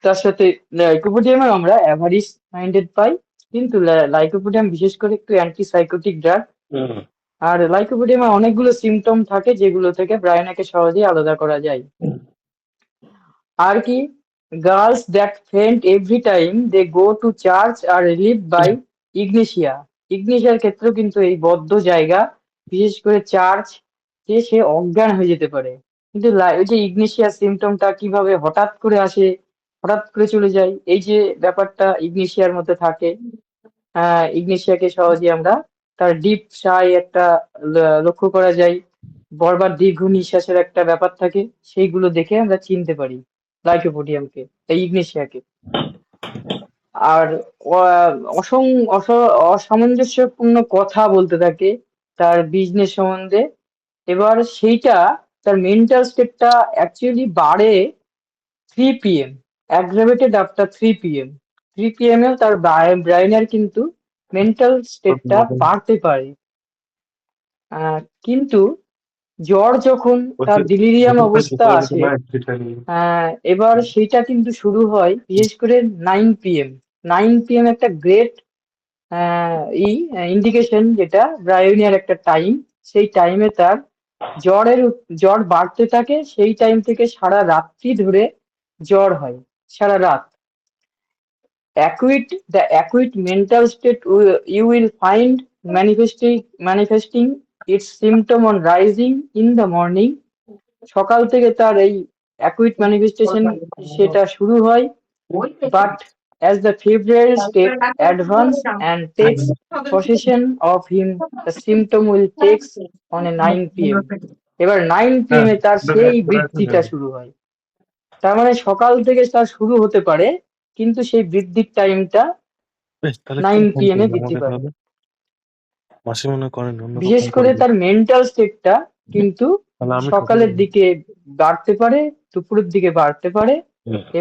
তার সাথে লাইকোপোডিয়ামে আমরা অ্যাভারিজ মাইন্ডেড পাই, কিন্তু লাইকোপোডিয়াম বিশেষ করে একটু অ্যান্টিসাইকোটিক ড্রাগ। হুম। আর লাইকোপোডিয়ামে অনেকগুলো সিমটম থাকে যেগুলো থেকে ব্রায়োনিয়াকে সহজেই আলাদা করা যায়। আর কি, girls that faint every time they go to church are relieve by Ignatia. ইগনিশিয়ার ক্ষেত্রেও কিন্তু এই বদ্ধ জায়গা, বিশেষ করে চার্চ, যে সে অজ্ঞান হয়ে যেতে পারে। কিন্তু ওই যে ইগনিশিয়ার সিমটমটা কিভাবে হঠাৎ করে আসে, হঠাৎ করে চলে যায়, এই যে ব্যাপারটা ইগনিশিয়ার মধ্যে থাকে। ইগনিশিয়াকে সহজে আমরা তার ডিপ সাই একটা লক্ষ্য করা যায়। বারবার দীর্ঘ নিঃশ্বাসের একটা ব্যাপার থাকে, সেইগুলো দেখে আমরা চিনতে পারি লাইকোপোডিয়ামকে, এই ইগনিশিয়াকে। আর অসামঞ্জস্যপূর্ণ কথা বলতে থাকে তার বিজনেস সম্বন্ধে। এবার সেইটা, তার মেন্টাল স্টেটটা অ্যাকচুয়ালি বাড়ে 3 PM, aggravated after 3 PM। 3 PM এও তার ব্রাইনের কিন্তু মেন্টাল স্টেটটা বাড়তে পারে। কিন্তু জ্বর যখন তার ডিলিরিয়াম অবস্থা আসে, এবার সেইটা কিন্তু শুরু হয় বিশেষ করে 9 PM। 9 PM একটা গ্রেট ইন্ডিকেশন, যেটা ব্রায়োনিয়ার একটা টাইম। সেই টাইমে তার জ্বর বাড়তে থাকে, সেই টাইম থেকে সারা রাত্রি ধরে জ্বর হয়, সারা রাত। The acute mental state you will find manifesting its symptom on rising in the morning. সকাল থেকে তার এই acute manifestation সেটা শুরু হয়, but as the February state advance and takes possession of him, the symptom will takes on a 9 PM. এবার 9 PM এ তার সেই বৃদ্ধিটা শুরু হয়। তার মানে সকাল থেকে তার শুরু হতে পারে, কিন্তু সেই বৃদ্ধির টাইমটা বেশ, তাহলে কে ফোন 9 PM এ করলো বৃদ্ধি আমাকে পাবে। তাহলে? মাসি মনে করেন, অন্য কেউ বিশেষ ফোন করে করবে। তার মেন্টাল স্টেটটা কিন্তু তাহলে আমি ঠকে সকালের গেলাম। দিকে বাড়তে পারে, দুপুরের দিকে বাড়তে পারে,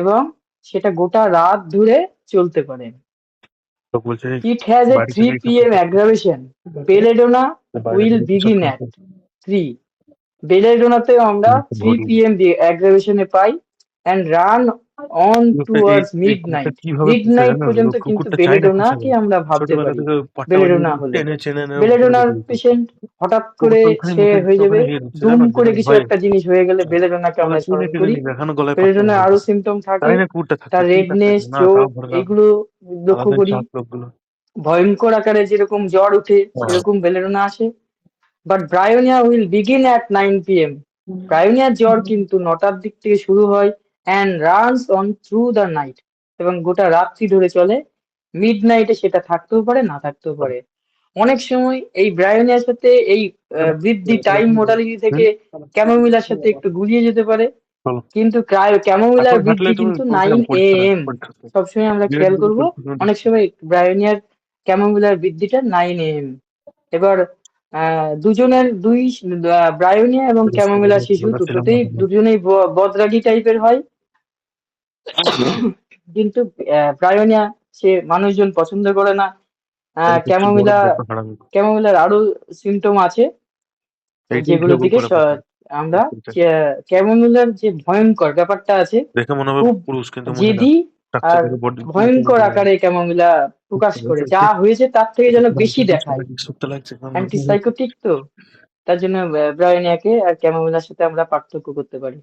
এবং সেটা গোটা রাত ধরে চলতে পারে। লোক বলছে It has a বাড়ি 3 চলে PM aggravation. Belladonna বাইরে will থেকে begin চক্কর at 3. বেলেডোনাতেও আমরা 3 PM aggravation A pi and run on লোকটা এই towards এই কুকুরটা midnight. কিভাবে পুষে মিডনাইট জানো? পর্যন্ত কিন্তু কুকুরটা চায় না বেলেডোনাকে পোষাবে। আমরা ভাবতে ছোটবেলা পারি। থেকে পাট্টা বাড়ি বেলেডোনা হলে টেনে চেনে এরকম করে বেলেডোনার রেখে দিত। পেশেন্ট হঠাৎ করে কুকুরটা ওখানে সে মুখে হয়ে যাবে, ওখানে গিয়ে দিচ্ছে দুম জানো, করে যেখানে কিছু ভয়ে একটা জিনিস হয়ে গেলে বেলেডোনাকে বলে আমরা তুলে স্মরণ টেনে করি। নিবে, এখনো গলায় পাট্টা বেলেডোনার বাঁধা আরো থাকে। সিমটম থাকে, তাই না কুকুরটা থাকতে তার ঠিক আছে, রেডনেস, না চোখ, তাও ভালো লাগবে। এইগুলো লক্ষ্য আলাদাই করি। সব লোকগুলো। ভয়ঙ্কর আকারে যেরকম জ্বর ওঠে, সেরকম বেলেডোনা আসে। But Bryonia will begin at 9 PM. ব্রায়োনিয়ার জ্বর কিন্তু 9টার দিক থেকে শুরু হয় and runs on through the night, এবং গোটা রাত্রি ধরে চলে। মিড নাইটে সেটা থাকতেও পারে, না থাকতেও পারে। অনেক সময় এই ব্রায়োনিয়ার সাথে এই বৃদ্ধি টাইম মোডালিটি থেকে ক্যামোমিলার সাথে একটু গুলিয়ে যেতে পারে, চলো, কিন্তু ক্যামোমিলার এখন হাঁটলে বৃদ্ধি তুমি কিন্তু বলছিলাম 9 AM। পরীক্ষাতে সবসময় আমরা ডিরেক্ট খেয়াল দিলে করব, পরীক্ষা অনেক সময় ব্রায়োনিয়ার ক্যামোমিলার বৃদ্ধিটা 9 AM। এবার ব্রায়োনিয়া এবং ক্যামোমিলা শিশু দুজনেই বদরাগী টাইপের হয়। কিন্তু ব্রায়োনিয়া সে মানুষজন পছন্দ করে না। বড় ক্যামোমিলা ব্যাপার হারামি। ক্যামোমিলার আরো সিমটম আছে এইটাই যেগুলোর ভেবো দিকে করে পাচ্ছে। আমরা ক্যামোমিলার যে ভয়ঙ্কর ব্যাপারটা আছে, দেখে মনে হবে খুব পুরুষ কিন্তু মহিলা। জেদি স্ট্রাকচার আর দেখে বডি ভয়ঙ্কর আকারে ক্যামোমিলা প্রকাশ করে, যা হয়েছে তার থেকে যেন বেশি দেখায়। সুপ্ত লাগছে। অ্যান্টিসাইকোটিক তো, তার জন্য ব্রায়োনিয়াকে আর ক্যামোমিলার সাথে আমরা পার্থক্য করতে পারি।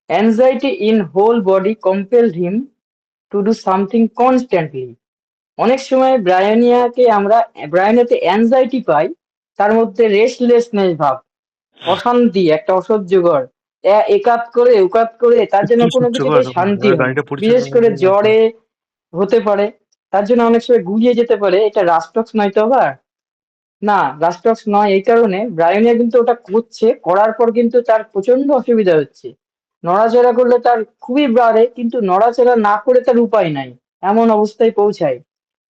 Anxiety in whole body compelled him to do something constantly. অনেক সময় ব্রায়োনিয়াতে অ্যাংজাইটি পাই, তার মধ্যে রেস্টলেসনেস ভাব, অশান্তি, একটা অসহ্যকর, একাত করে উকাত করে, তার জন্য কোনো কিছুতে শান্তি হয় না। গাড়িটা বিশেষ করে জ্বরে হতে পারে, তার জন্য অনেক সময় গুলিয়ে যেতে পারে। এটা রাস্টক্স নয় তো আবার? না, রাস্টক্স নয়। এই কারণে ব্রায়োনিয়া কিন্তু ওটা করছে, করার পর কিন্তু তার প্রচন্ড অসুবিধা হচ্ছে। নড়াচড়া করলে তার খুবই বাড়ে, কিন্তু নড়াচড়া না করে তার উপায় নাই, এমন অবস্থায় পৌঁছায়।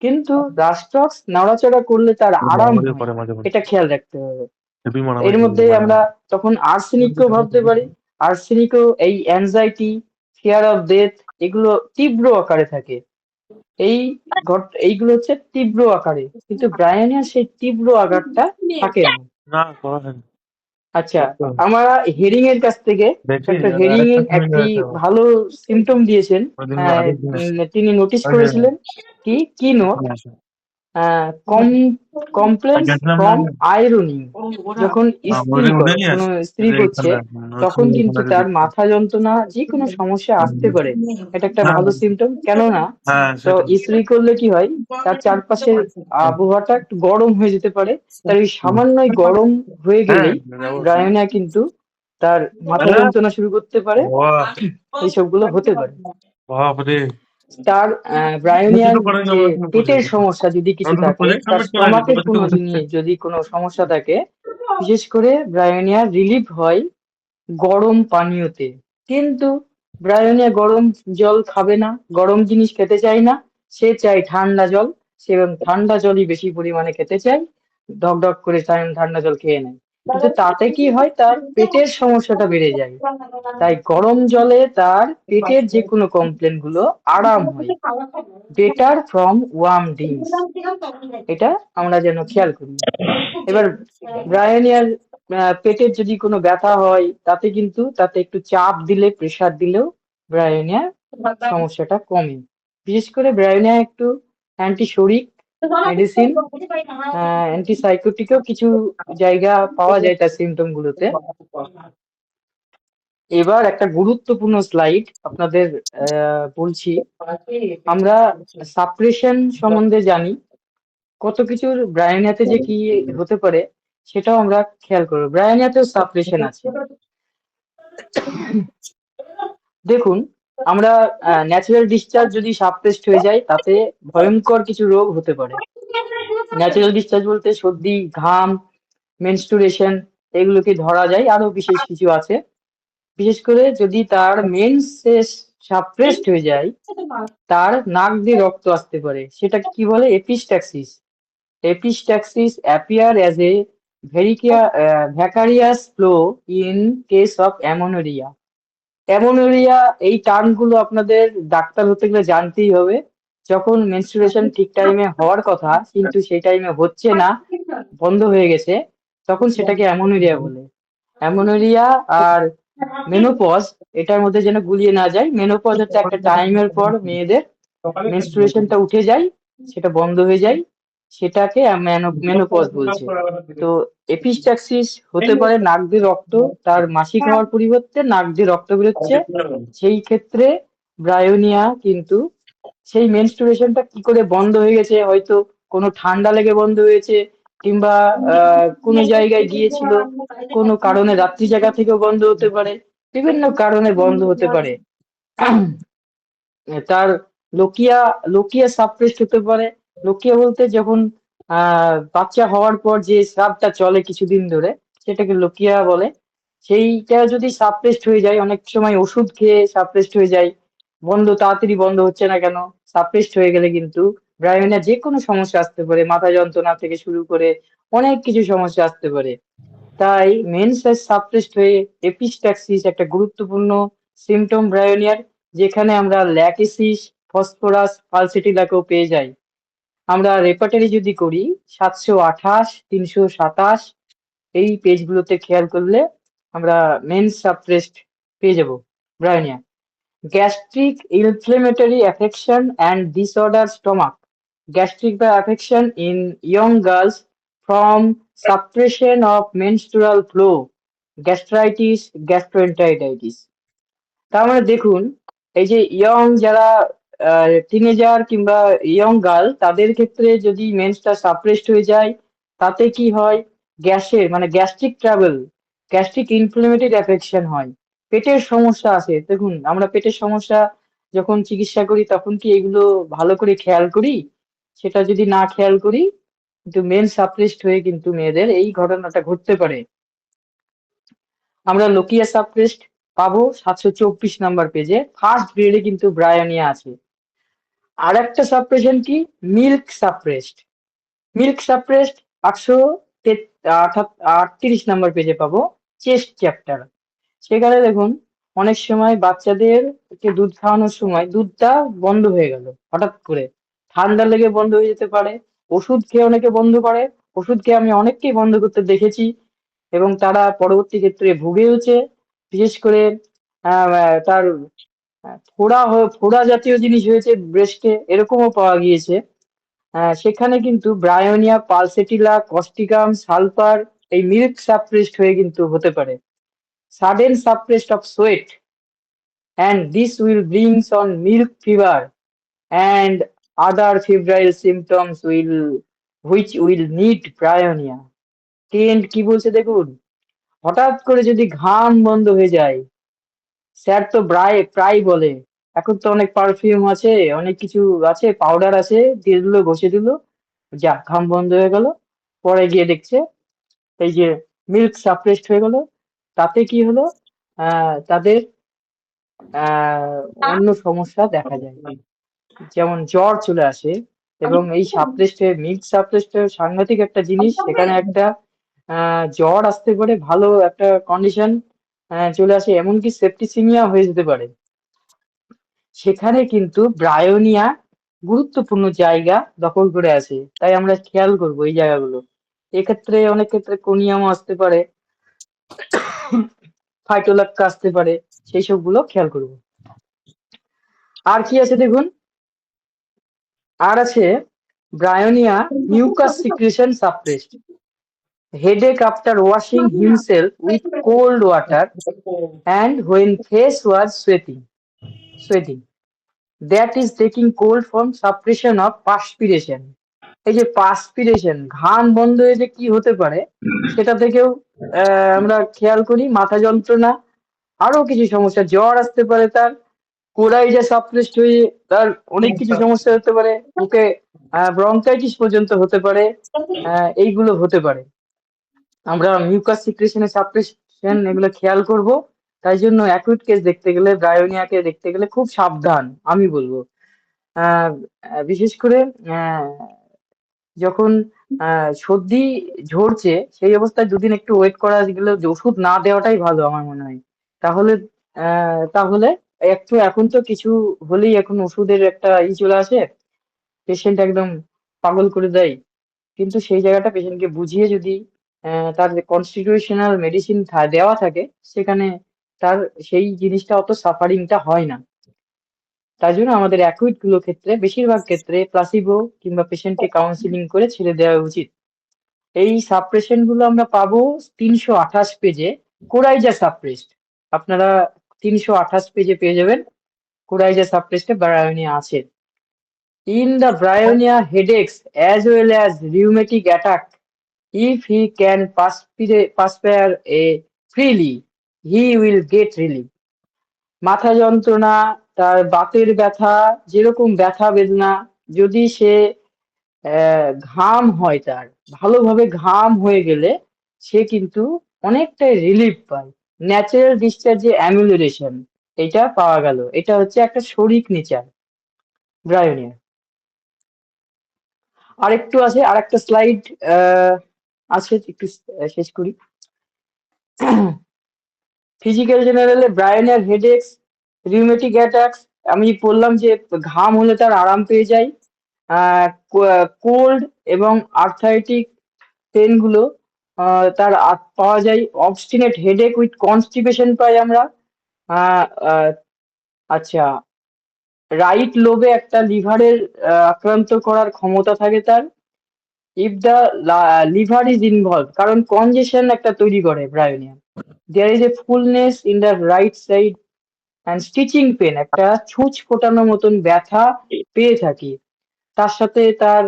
কিন্তু রাস্টক্স নড়াচড়া করলে তার আরাম মারামারিও হয়, করে মাঝে মাঝে, এটা খেয়াল রাখতে হবে। হেভি এর মারামারি মধ্যে আমরা তখন আর্সেনিকও ভাবতে পারি। আর্সেনিকও এই অ্যাংজাইটি, ফিয়ার অফ ডেথ, এগুলো তীব্র আকারে থাকে। এইগুলো হচ্ছে তীব্র আকারে, কিন্তু ব্রায়ানিয়ার সেই তীব্র আকারটা থাকে না। না করা হয়নি। আচ্ছা, আমরা হেরিং এর কাছ থেকে দেখি ডক্টর হেরিং একটি ভালো সিমটম দিয়েছেন। তিনি নোটিশ করেছিলেন কি নোট, কম কমপ্লেন্স ফ্রম আইরনি। যখন স্ত্রী করে, কোনো স্ত্রী করছে, তখন কিন্তু তার মাথা যন্ত্রণা, যে কোনো সমস্যা আসতে পারে। এটা একটা ভালো সিমটম। কেননা হ্যাঁ তো সেটা স্ত্রী করলে কি হয়, তার চারপাশের আবহাওয়াটা একটু গরম হয়ে যেতে পারে। তার এই সামান্যই গরম হয়ে হ্যাঁ গেলেই ব্রায়োনিয়া কিন্তু তার মাথা যন্ত্রণা শুরু করতে পারে, এইসবগুলো হতে পারে। বাপরে তার ব্রায়োনিয়ার যে পেটের সমস্যা যদি কিছু থাকে, তার স্টমাকের কোনো জিনিস যদি কোনো সমস্যা থাকে, বিশেষ করে ব্রায়োনিয়ার রিলিফ হয় গরম পানীয়তে। কিন্তু ব্রায়োনিয়া গরম জল খাবে না, গরম জিনিস খেতে চায় না, সে চায় ঠান্ডা জল। সে ঠান্ডা জলই বেশি পরিমাণে খেতে চায়, ঢক ঢক করে ঠান্ডা জল খেয়ে নেয়। কিন্তু তাতে কি হয়, তার পেটের সমস্যাটা বেড়ে যায়। তাই গরম জলে তার পেটের যে কোনো কমপ্লেন গুলো আরাম হয়। বেটার ফ্রম ওয়ার্ম ড্রিঙ্কস, এটা আমরা যেন খেয়াল করি। এবার ব্রায়োনিয়ার পেটের যদি কোনো ব্যথা হয়, তাতে একটু চাপ দিলে, প্রেসার দিলেও ব্রায়োনিয়ার সমস্যাটা কমে। বিশেষ করে ব্রায়োনিয়া একটু অ্যান্টিসোরিক মেডিসিন, অ্যান্টিসাইকোটিকও কিছু জায়গা পাওয়া যায় তার সিমটম গুলোতে। এবার একটা গুরুত্বপূর্ণ স্লাইড আপনাদের বলছি। আমরা সাপ্রেশন সম্বন্ধে জানি, কত কিছুর ব্রায়োনিয়াতে যে কি হতে পারে সেটাও আমরা খেয়াল করবো। ব্রায়োনিয়াতেও সাপ্রেশন আছে। দেখুন, আমরা ন্যাচারাল ডিসচার্জ যদি সাপ্রেসড হয়ে যায়, তাতে ভয়ঙ্কর কিছু রোগ হতে পারে। ন্যাচারাল ডিসচার্জ বলতে সর্দি, ঘাম, মেনস্ট্রুয়েশন, এগুলোকে ধরা যায়। আরো বিশেষ কিছু আছে। বিশেষ করে যদি তার মেন্সেস সাপ্রেসড হয়ে যায়, তার নাক দিয়ে রক্ত আসতে পারে। সেটাকে কি বলে? Epistaxis. Epistaxis appear as a vicarious flow in case of amenorrhea. অ্যামোনোরিয়া, এই টার্মগুলো আপনাদের ডাক্তার হতে গেলে জানতেই হবে। যখন মেনস্ট্রুয়েশন ঠিক টাইমে হওয়ার কথা কিন্তু সেই টাইমে হচ্ছে না, বন্ধ হয়ে গেছে, তখন সেটাকে অ্যামোনোরিয়া বলে। অ্যামোনোরিয়া আর মেনোপজ, এটার মধ্যে যেন গুলিয়ে না যায়। মেনোপজ হচ্ছে একটা টাইমের পর মেয়েদের মেনস্ট্রুয়েশনটা উঠে যায়, সেটা বন্ধ হয়ে যায়, সেটাকে মেনোপজ বলছে। তো এপিস্ট্যাক্সিস হতে পারে নাক দিয়ে রক্ত, তার মাসিক হওয়ার পরিবর্তে নাক দিয়ে রক্ত বেরোচ্ছে। সেই ক্ষেত্রে ব্রায়োনিয়া কিন্তু সেই মেনস্ট্রুয়েশনটা কি করে বন্ধ হয়ে গেছে, হয়তো কোনো ঠান্ডা লেগে বন্ধ হয়েছে, কিংবা কোনো জায়গায় গিয়েছিল, কোনো কারণে রাত্রি জায়গা থেকেও বন্ধ হতে পারে, বিভিন্ন কারণে বন্ধ হতে পারে। তার লোকিয়া লোকিয়া সাপ্রেসড হতে পারে। লোকিয়া বলতে যখন বাচ্চা হওয়ার পর যে স্রাবটা চলে কিছুদিন ধরে, সেটাকে লোকিয়া বলে। সেইটা যদি সাপ্রেসড হয়ে যায়, অনেক সময় ওষুধ খেয়ে সাপ্রেসড হয়ে যায়, তাড়াতাড়ি বন্ধ হচ্ছে না কেন, সাপ্রেসড হয়ে গেলে কিন্তু ব্রায়োনিয়া যে কোনো সমস্যা আসতে পারে, মাথা যন্ত্রণা থেকে শুরু করে অনেক কিছু সমস্যা আসতে পারে। তাই মেনসেস সাপ্রেসড হয়ে এপিস্ট্যাক্সিস একটা গুরুত্বপূর্ণ সিমটম ব্রায়োনিয়ার, যেখানে আমরা ল্যাকেসিস, ফসফরাস, ফালসেটিলাকেও পেয়ে যাই। আমরা রেপার্টারি যদি করি, 728, 327 এই পেজগুলোতে খেয়াল করলে আমরা মেন সাপ্রেসড পেয়ে যাব Bryonia. Gastric inflammatory affection and disorder stomach, gastric বা affection in young girls from suppression of menstrual flow, gastritis, gastroenteritis. তার মানে দেখুন, এই যে ইয়ং যারা টিনেজার কিংবা ইয়ং গার্ল, তাদের ক্ষেত্রে যদি মেন্সটা সাপ্রেসড হয়ে যায়, তাতে কি হয়, গ্যাসের মানে gastric trouble, gastric inflammatory affection হয়, পেটের সমস্যা আসে। দেখুন, আমরা পেটের সমস্যা যখন চিকিৎসা করি তখন কি এগুলো ভালো করে খেয়াল করি? সেটা যদি না খেয়াল করি, কিন্তু মেন সাপ্রেসড হয়ে কিন্তু মেয়েদের এই ঘটনাটা ঘটতে পারে। আমরা লোকিয়া সাপ্রেসড পাবো 724 নাম্বার পেজে, ফার্স্ট গ্রেডে কিন্তু ব্রায়োনিয়া আছে। আর একটা সাপ্রেশন কি, milk suppressed. Milk suppressed 838 number পেজে পাবো, চেস্ট চ্যাপ্টার। সেখানে দেখুন, অনেক সময় বাচ্চাদেরকে দুধ খাওয়ানোর সময় দুধটা বন্ধ হয়ে গেল হঠাৎ করে, ঠান্ডা লেগে বন্ধ হয়ে যেতে পারে, ওষুধ খেয়ে অনেকে বন্ধ করে, ওষুধ খেয়ে আমি অনেককেই বন্ধ করতে দেখেছি এবং তারা পরবর্তী ক্ষেত্রে ভুগেওছে। বিশেষ করে তার ফোড়া জাতীয় জিনিস হয়েছে ব্রেস্টে, এরকমও পাওয়া গিয়েছে। সেখানে কিন্তু ব্রায়োনিয়া পালসেটিলা কস্টিকাম সালফার এই মিল্ক সাপ্রেসড হয়ে কিন্তু হতে পারে। Sudden suppressed of sweat, and this will brings on milk fever and other febrile symptoms will which will need bryonia. Tent কি বলছে দেখুন, হঠাৎ করে যদি ঘাম বন্ধ হয়ে যায়, স্যার তো প্রায় বলে, এখন তো অনেক পারফিউম আছে, অনেক কিছু আছে, পাউডার আছে, দিয়ে দিল, ঘষে দিল, যা ঘাম বন্ধ হয়ে গেল। পরে গিয়ে দেখছে এই যে মিল্ক সাপ্রেসড হয়ে গেল। তাতে কি হলো, তাদের আহ অন্য সমস্যা দেখা যায়, যেমন জ্বর চলে আসে। এবং এই সাপ্রেস্টে মিল্ক সাপ্রেস্টে সাংঘাতিক একটা জিনিস, সেখানে একটা জ্বর আসতে পারে, ভালো একটা কন্ডিশন চলে আসে, এমনকি সেপ্টিসিমিয়া হয়ে যেতে পারে। সেখানে কিন্তু ব্রায়োনিয়া গুরুত্বপূর্ণ জায়গা দখল করে আছে, তাই আমরা খেয়াল করব এই জায়গাগুলো। এক্ষেত্রে অনেক ক্ষেত্রে কোনিয়ামও আসতে পারে, ফাইটোলাক্কা আসতে পারে, সেই সবগুলো খেয়াল করব। আর কি আছে দেখুন, আর আছে Bryonia mucus secretion suppressed, headache after washing himself with cold water and when face was sweating, that is taking cold from suppression of perspiration. এই যে পাসপিরেশন, ঘাম বন্ধ হয়ে যে কি হতে পারে সেটা থেকেও আমরা খেয়াল করি। মাথা যন্ত্রণা, আরো কিছু সমস্যা, জ্বর আসতে পারে তার, কোরাই যে সাপ্রেসড হয়ে তার অনেক কিছু সমস্যা হতে পারে, বুকে ব্রঙ্কাইটিস পর্যন্ত হতে পারে, এইগুলো হতে পারে। আমরা মিউকাস সিক্রেশনের সাপ্রেশন এগুলো খেয়াল করব। তাই জন্য অ্যাকুইট কেস দেখতে গেলে, ব্রায়োনিয়াকে দেখতে গেলে খুব সাবধান আমি বলবো। আহ বিশেষ করে আহ যখন সর্দি ঝরছে সেই অবস্থায় দুদিন একটু ওয়েট করা গেলে, ওষুধ না দেওয়াটাই ভালো আমার মনে হয়। তাহলে তাহলে একটু, এখন তো কিছু হলেই এখন ওষুধের একটা চলে আসে, পেশেন্ট একদম পাগল করে দেয়। কিন্তু সেই জায়গাটা পেশেন্টকে বুঝিয়ে যদি তার কনস্টিটিউশনাল মেডিসিন দেওয়া থাকে, সেখানে তার সেই জিনিসটা অত সাফারিংটা হয় না। তাই জন্য আমাদের অ্যাকুইট গুলো ক্ষেত্রে, বেশিরভাগ ক্ষেত্রে প্লাসিবো কিংবা পেশেন্টকে কাউন্সিলিং করে ছেড়ে দেওয়া উচিত। এই সাপ্রেশন গুলো আমরা পাবো 328 পেজে, কোরাইজা সাপ্রেসড। আপনারা 328 পেজে পেয়ে যাবেন, কোরাইজা সাপ্রেসডে ব্রায়োনিয়া আছে। In the bryonia headaches as well as rheumatic attack, if he can perspire freely, he will get relief. মাথা যন্ত্রণা, তার বাতের ব্যথা, যেরকম ব্যথা বেদনা, যদি সে ঘাম হয়, তার ভালোভাবে ঘাম হয়ে গেলে সে কিন্তু অনেকটাই রিলিফ পায়। ন্যাচারাল ডিসচার্জে অ্যামিউলেশন, এটা পাওয়া গেল। এটা হচ্ছে একটা শরিক নেচার ব্রায়োনিয়া। আরেকটু আছে, আরেকটা স্লাইড আছে, একটু শেষ করি। ফিজিক্যাল জেনারেলে ব্রায়োনিয়ার হেডেক্স, রিউমেটিক অ্যাটাকস, আমি বললাম যে ঘাম হলে তার আরাম পেয়ে যায়, কোল্ড এবং আর্থাইটিক পেন গুলো তার পাওয়া যায় অবস্টিনেট হেডেক উইথ কনস্টিপেশন পাই আমরা। আহ, আহ, আচ্ছা, রাইট লোবে একটা লিভারের আক্রান্ত করার ক্ষমতা থাকে তার। If the liver is involve, কারণ কনজেশন একটা তৈরি করে Bryonia. There is a fullness in the right side and stitching pain, একটা ছুঁচ ফোটানোর মতন ব্যথা পেয়ে থাকি। তার সাথে তার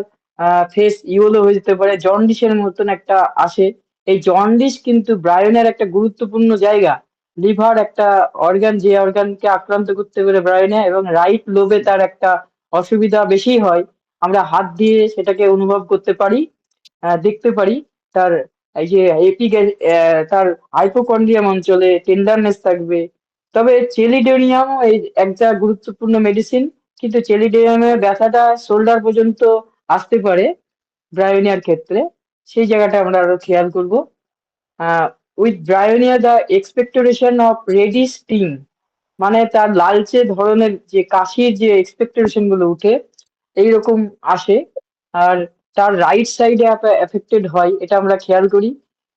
ফেস ইয়েলো হয়ে যেতে পারে, জন্ডিসের মতন একটা আসে। এই জন্ডিস কিন্তু ব্রায়নের একটা গুরুত্বপূর্ণ জায়গা। লিভার একটা অর্গান, যে অর্গানকে আক্রান্ত করতে পারে ব্রায়নে, এবং রাইট লোবে তার একটা অসুবিধা বেশি হয়। আমরা হাত দিয়ে সেটাকে অনুভব করতে পারি, দেখতে পারি। তার এই যে তার হাইপোকন্ড্রিয়াম অঞ্চলে টেন্ডারনেস থাকবে। তবে চেলিডোনিয়াম এই একটা গুরুত্বপূর্ণ মেডিসিন, কিন্তু চেলিডোনিয়ামের ব্যথাটা শোল্ডার পর্যন্ত আসতে পারে ব্রায়োনিয়ার ক্ষেত্রে। সেই জায়গাটা আমরা আরো খেয়াল করব। With Bryonia the expectoration of reddish স্টিং, মানে তার লালচে ধরনের যে কাশির যে এক্সপেক্টেশন গুলো উঠে এইরকম আসে। আর তার রাইট সাইডে এফেক্টেড হয়, এটা আমরা খেয়াল করি।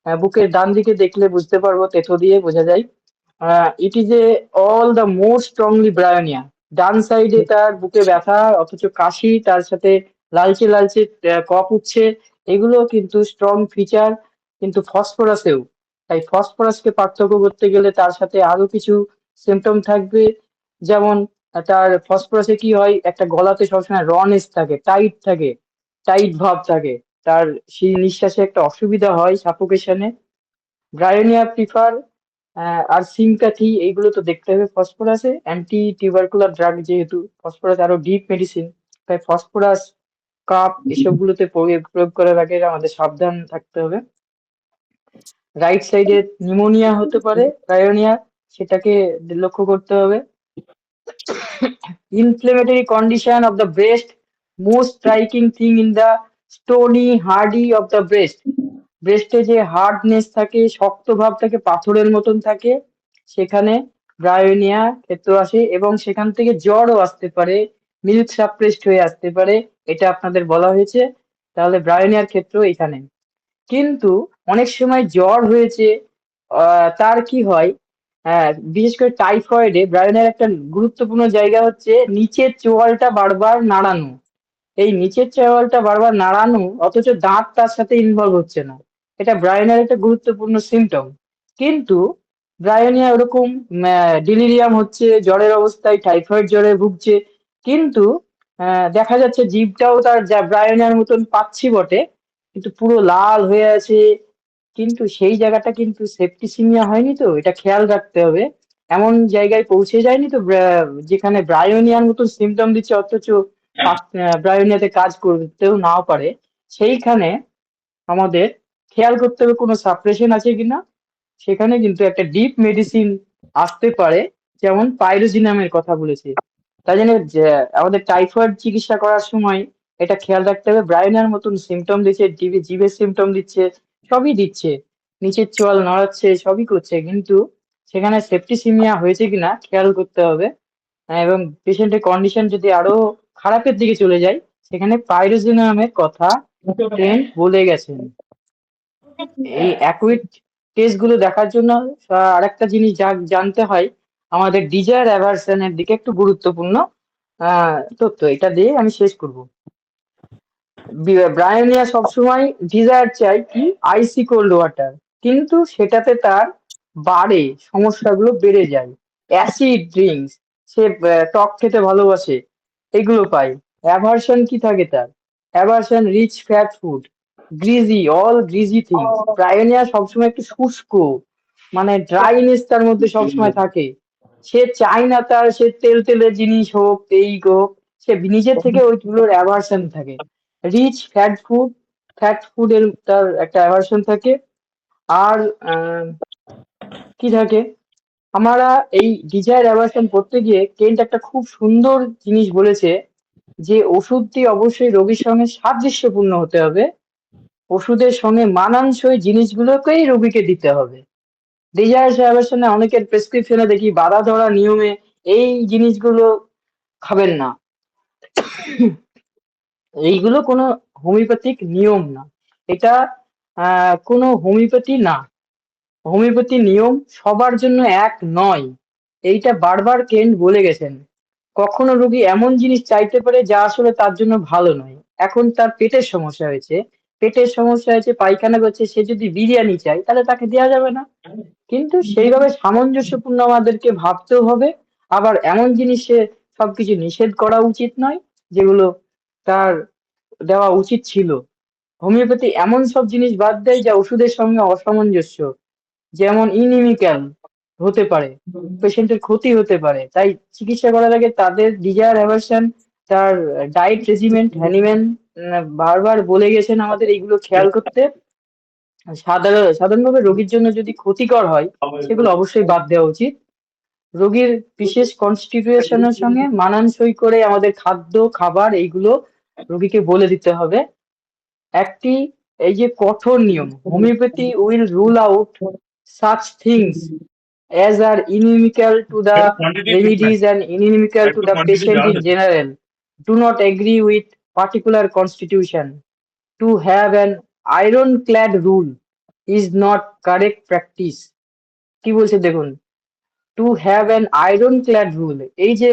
বুকের ডান দিকে দেখলে বুঝতে পারবো, তেথো দিয়ে বোঝা যায়। It is a all the more strongly Bryonia. ডান সাইডে তার বুকে ব্যথা অথচ কাশি, তার সাথে লালচে লালচে কফ উঠছে, এগুলো কিন্তু স্ট্রং ফিচার কিন্তু ফসফরাসেও। তাই ফসফরাসকে পার্থক্য করতে গেলে তার সাথে আরো কিছু সিমটম থাকবে। যেমন তার ফসফরাসে কি হয়, একটা গলাতে সবসময় রনেস থাকে, টাইট থাকে, টাইট ভাব থাকে। তার সেই নিঃশ্বাসে একটা অসুবিধা হয়, সাফোকেশনে। ব্রায়োনিয়া প্রিফার আর সিমপ্যাথি, এইগুলো তো দেখতে হবে ফসফরাসে। অ্যান্টি টিউবারকুলার ড্রাগ, যেহেতু ফসফরাস আরো ডিপ মেডিসিন, তাই ফসফরাস কাপ এসবগুলোতে প্রয়োগ করার আগে আমাদের সাবধান থাকতে হবে। রাইট সাইডে নিউমোনিয়া হতে পারে ব্রায়োনিয়া, সেটাকে লক্ষ্য করতে হবে। Inflammatory condition of the breast, most striking thing in the stony hardy of the breast. ব্রেস্টে যে হার্ডনেস থাকে, শক্ত ভাব থাকে, পাথরের মতন থাকে, সেখানে ব্রায়োনিয়া ক্ষেত্র আসে, এবং সেখান থেকে জ্বরও আসতে পারে, মিল্ক সাপ্রেসড হয়ে আসতে পারে, এটা আপনাদের বলা হয়েছে। তাহলে ব্রায়োনিয়ার ক্ষেত্র এখানে। কিন্তু অনেক সময় জ্বর হয়েছে, তার কি হয়, বিশেষ করে টাইফয়েডে ব্রায়োনের একটা গুরুত্বপূর্ণ জায়গা হচ্ছে নিচের চোয়ালটা বারবার নাড়ানো। এই নিচের চোয়ালটা বারবার নাড়ানো অথচ দাঁত তার সাথে ইনভলভ হচ্ছে না, এটা ব্রায়োনের একটা গুরুত্বপূর্ণ সিমটম। কিন্তু ব্রায়োনিয়া ওরকম ডিলিরিয়াম হচ্ছে, জ্বরের অবস্থায় টাইফয়েড জ্বরে ভুগছে, কিন্তু দেখা যাচ্ছে জিভটাও তার যা ব্রায়োনিয়ার মতন পাচ্ছি বটে, কিন্তু পুরো লাল হয়ে আছে। কিন্তু সেই জায়গাটা কিন্তু সেপ্টিসিমিয়া হয়নি, তো এটা খেয়াল রাখতে হবে। এমন জায়গায় পৌঁছে যায়নি তো যেখানে ব্রায়োনিয়ার মতো সিমটম দিচ্ছে অথচ ব্রায়োনিয়াতে কাজ করতেও নাও পারে। সেইখানে আমাদের খেয়াল করতে হবে কোনো সাপ্রেশন আছে কিনা। সেখানে কিন্তু একটা ডিপ মেডিসিন আসতে পারে, যেমন পাইরোজিনামের কথা বলেছে। তাই জন্য আমাদের টাইফয়েড চিকিৎসা করার সময় এটা খেয়াল রাখতে হবে, ব্রায়োনিয়ার মতন সিমটম দিচ্ছে, জিভের সিমটম দিচ্ছে, সবই দিচ্ছে, নিচের চোয়াল নড়াচ্ছে, সবই করছে, কিন্তু সেখানে সেপ্টিসিমিয়া হয়েছে কিনা খেয়াল করতে হবে। এবং পেশেন্টের কন্ডিশন যদি আরো খারাপের দিকে চলে যায়, সেখানে পাইরোজিনামের কথা ট্রেন্ড বলে গেছেন। এই অ্যাকুইট টেস্ট গুলো দেখার জন্য আরেকটা জিনিস জানতে হয়, আমাদের ডিজায়ার অ্যাভারশনের দিকে একটু গুরুত্বপূর্ণ তথ্য, এটা দিয়ে আমি শেষ করব। ব্রায়োনিয়া সবসময় ডিজায়ার চাই কি, আইসি কোল্ড ওয়াটার, কিন্তু সেটাতে তার বাড়ে, সমস্যাগুলো বেড়ে যায়। অ্যাসিড ড্রিঙ্কস, সে টক খেতে ভালোবাসে, এগুলো পাই। অ্যাভারশন কি থাকে তার, aversion rich fat food, greasy, all greasy things. Bryonia সবসময় একটু শুষ্ক, মানে ড্রাইনেস তার মধ্যে সবসময় থাকে। সে চায় না তার, সে তেল তেলের জিনিস হোক, এই হোক, সে নিজে থেকে ওইগুলোর অ্যাভারশন থাকে। রিচ ফ্যাট ফুড এর তার একটা অ্যাভারশন থাকে। আর কি থাকে, আমরা এই ডিজায়ার অ্যাভারশন করতে গিয়ে কেন্ট একটা খুব সুন্দর জিনিস বলেছে, যে ওষুধটি অবশ্যই রোগীর সঙ্গে সাদৃশ্যপূর্ণ হতে হবে, ওষুধের সঙ্গে মানানসই জিনিসগুলোকেই রোগীকে দিতে হবে। ডিজায়ার অ্যাভারশনে অনেকের প্রেসক্রিপশনে দেখি বাধা ধরা নিয়মে এই জিনিসগুলো খাবেন না, এইগুলো কোনো হোমিওপ্যাথিক নিয়ম না। এটা কোনো হোমিওপ্যাথি না। হোমিওপ্যাথি নিয়ম সবার জন্য এক নয়, এইটা বারবার কেন্ট বলে গেছেন। কখনো রোগী এমন জিনিস চাইতে পারে যা আসলে তার জন্য ভালো নয়। এখন তার পেটের সমস্যা হয়েছে, পায়খানা করছে, সে যদি বিরিয়ানি চায় তাহলে তাকে দেওয়া যাবে না। কিন্তু সেইভাবে সামঞ্জস্যপূর্ণ আমাদেরকে ভাবতেও হবে। আবার এমন জিনিসে সবকিছু নিষেধ করা উচিত নয় যেগুলো তার দেওয়া উচিত ছিল। হোমিওপ্যাথি এমন সব জিনিস বাদ দেয় যা ওষুধের সঙ্গে অসামঞ্জস্য, যেমন ইনএমিক্যাল হতে পারে, পেশেন্টের ক্ষতি হতে পারে। তাই চিকিৎসা করার আগে তাদের ডিজায়ার অ্যাভারশন, তার ডায়েট রেজিমেন্ট, হ্যানিম্যান বারবার বলে গেছেন আমাদের এইগুলো খেয়াল করতে। সাধারণভাবে রোগীর জন্য যদি ক্ষতিকর হয় সেগুলো অবশ্যই বাদ দেওয়া উচিত। রোগীর বিশেষ কনস্টিটিউশনের সঙ্গে মানানসই করে আমাদের খাদ্য খাবার এইগুলো রোগীকে বলে দিতে হবে। একটি এই যে কঠোর নিয়ম, homeopathy will rule out such things as are inimical to the একটু কোয়ান্টিটি ঠিক নাই, remedies and inimical to একটু the কোয়ান্টিটি patient জানা in general, do not agree with particular constitution. To have an ironclad rule is not correct practice. কি বলছে দেখুন, টু হ্যাভ অ্যান আয়রনক্ল্যাড রুল, এই যে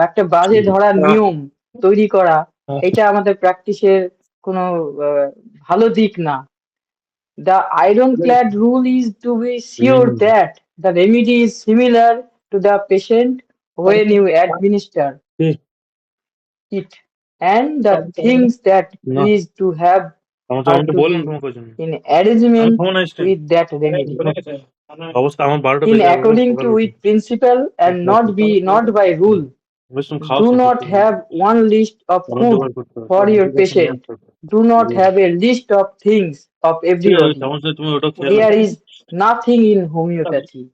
একটা বাজে ধরা নিয়ম তৈরি করা, এটা আমাদের প্র্যাকটিসের কোনো আহ, ভালো দিক না। The ironclad rule is to be sure that the remedy is similar to the patient when you administer it, and the things that না, is to have আমার তো are আমি তো to বললাম be তোমাকে ওই জন্য in আমার arrangement ফোন আসছে with that remedy, অবস্থা আমার 12টা in বেজে যাবে রে, according to সকালে উঠে with principle and not by rule. বেশ তুমি খাওয়া Do শেষ not করতে have one list of আমার food জোগাড় করতে হবে, for আমার your ঠিক আছে নিয়ে patient. আসতে হবে। Do not have a list of things of ঠিক আছে, ওই everybody. চামচ দিয়ে তুমি ওটা খেয়ে There now. is nothing in homeopathy.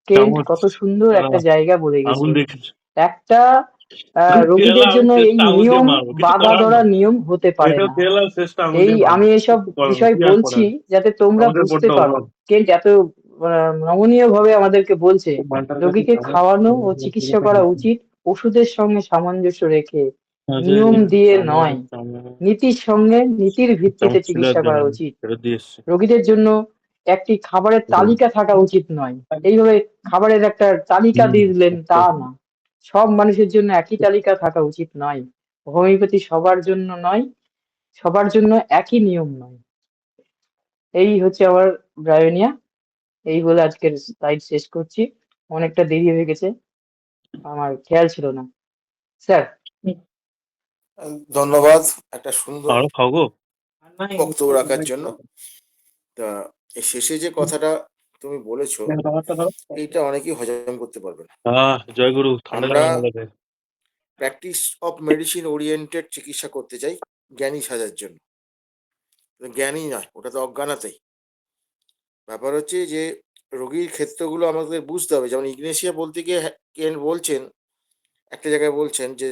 Kent চামচ, কত সুন্দর একটা জায়গা বলে আঙুল গেছে। দিয়ে খেয়েছো। একটা খেয়ে রোগীদের নাও, জন্য এই শেষটা আঙুল দিয়ে নিয়ম মারবো, কিছু বাঁধা করার ধরা নেই। নিয়ম হতে পারে এটাও না। খেয়ে নাও, শেষটা আঙুল এই দিয়ে আমি মারবো, এসব কিছু করার নেই, বিষয় কি আর বলছি করার। যাতে তোমরা আমাদের বুঝতে পড়তে পারো। হবে। কেন্ট এত নমনীয় ভাবে আমাদেরকে বলছে খুব মানটার কাছে রোগীকে চামচ, খাওয়ানো ও চিকিৎসা করা উচিত ওষুধের সঙ্গে সামঞ্জস্য রেখে, নিয়ম দিয়ে নয়। নীতির সঙ্গে নীতির ভিত্তিতে চামচ ছিল চিকিৎসা একদিন করা আমি উচিত। ফেরত দিয়ে এসছি। রোগীদের জন্য একটি খাবারের তালিকা থাকা উচিত নয়। এইভাবে খাবারের একটা তালিকা দিয়ে দিলেন তা না, সব মানুষের জন্য একই তালিকা থাকা উচিত নয়। হোমিওপ্যাথি সবার জন্য নয়, সবার জন্য একই নিয়ম নয়। এই হচ্ছে আমার ব্রায়োনিয়া। এই বলে আজকের স্লাইড শেষ করছি। অনেকটা দেরি হয়ে গেছে, আমার খেয়াল ছিল না। স্যার, ধন্যবাদ একটা সুন্দর আরো খাও গো। বক্তব্য রাখার জন্য। তা এর শেষে যে কথাটা তুমি বলেছো এইটা অনেকেই হজম করতে পারবে না। জয় গুরু, ঠান্ডা আমরা জল লাগে। প্র্যাকটিস অফ মেডিসিন ওরিয়েন্টেড চিকিৎসা করতে চাই জ্ঞানী সাজার জন্য। জ্ঞানী নয়, ওটা তো অজ্ঞানাতেই। ব্যাপার হচ্ছে যে রোগীর ক্ষেত্রগুলো আমাদের বুঝতে হবে। যেমন ইগনেশিয়া বলতে গিয়ে কেন বলছেন, একটা জায়গায় বলছেন যে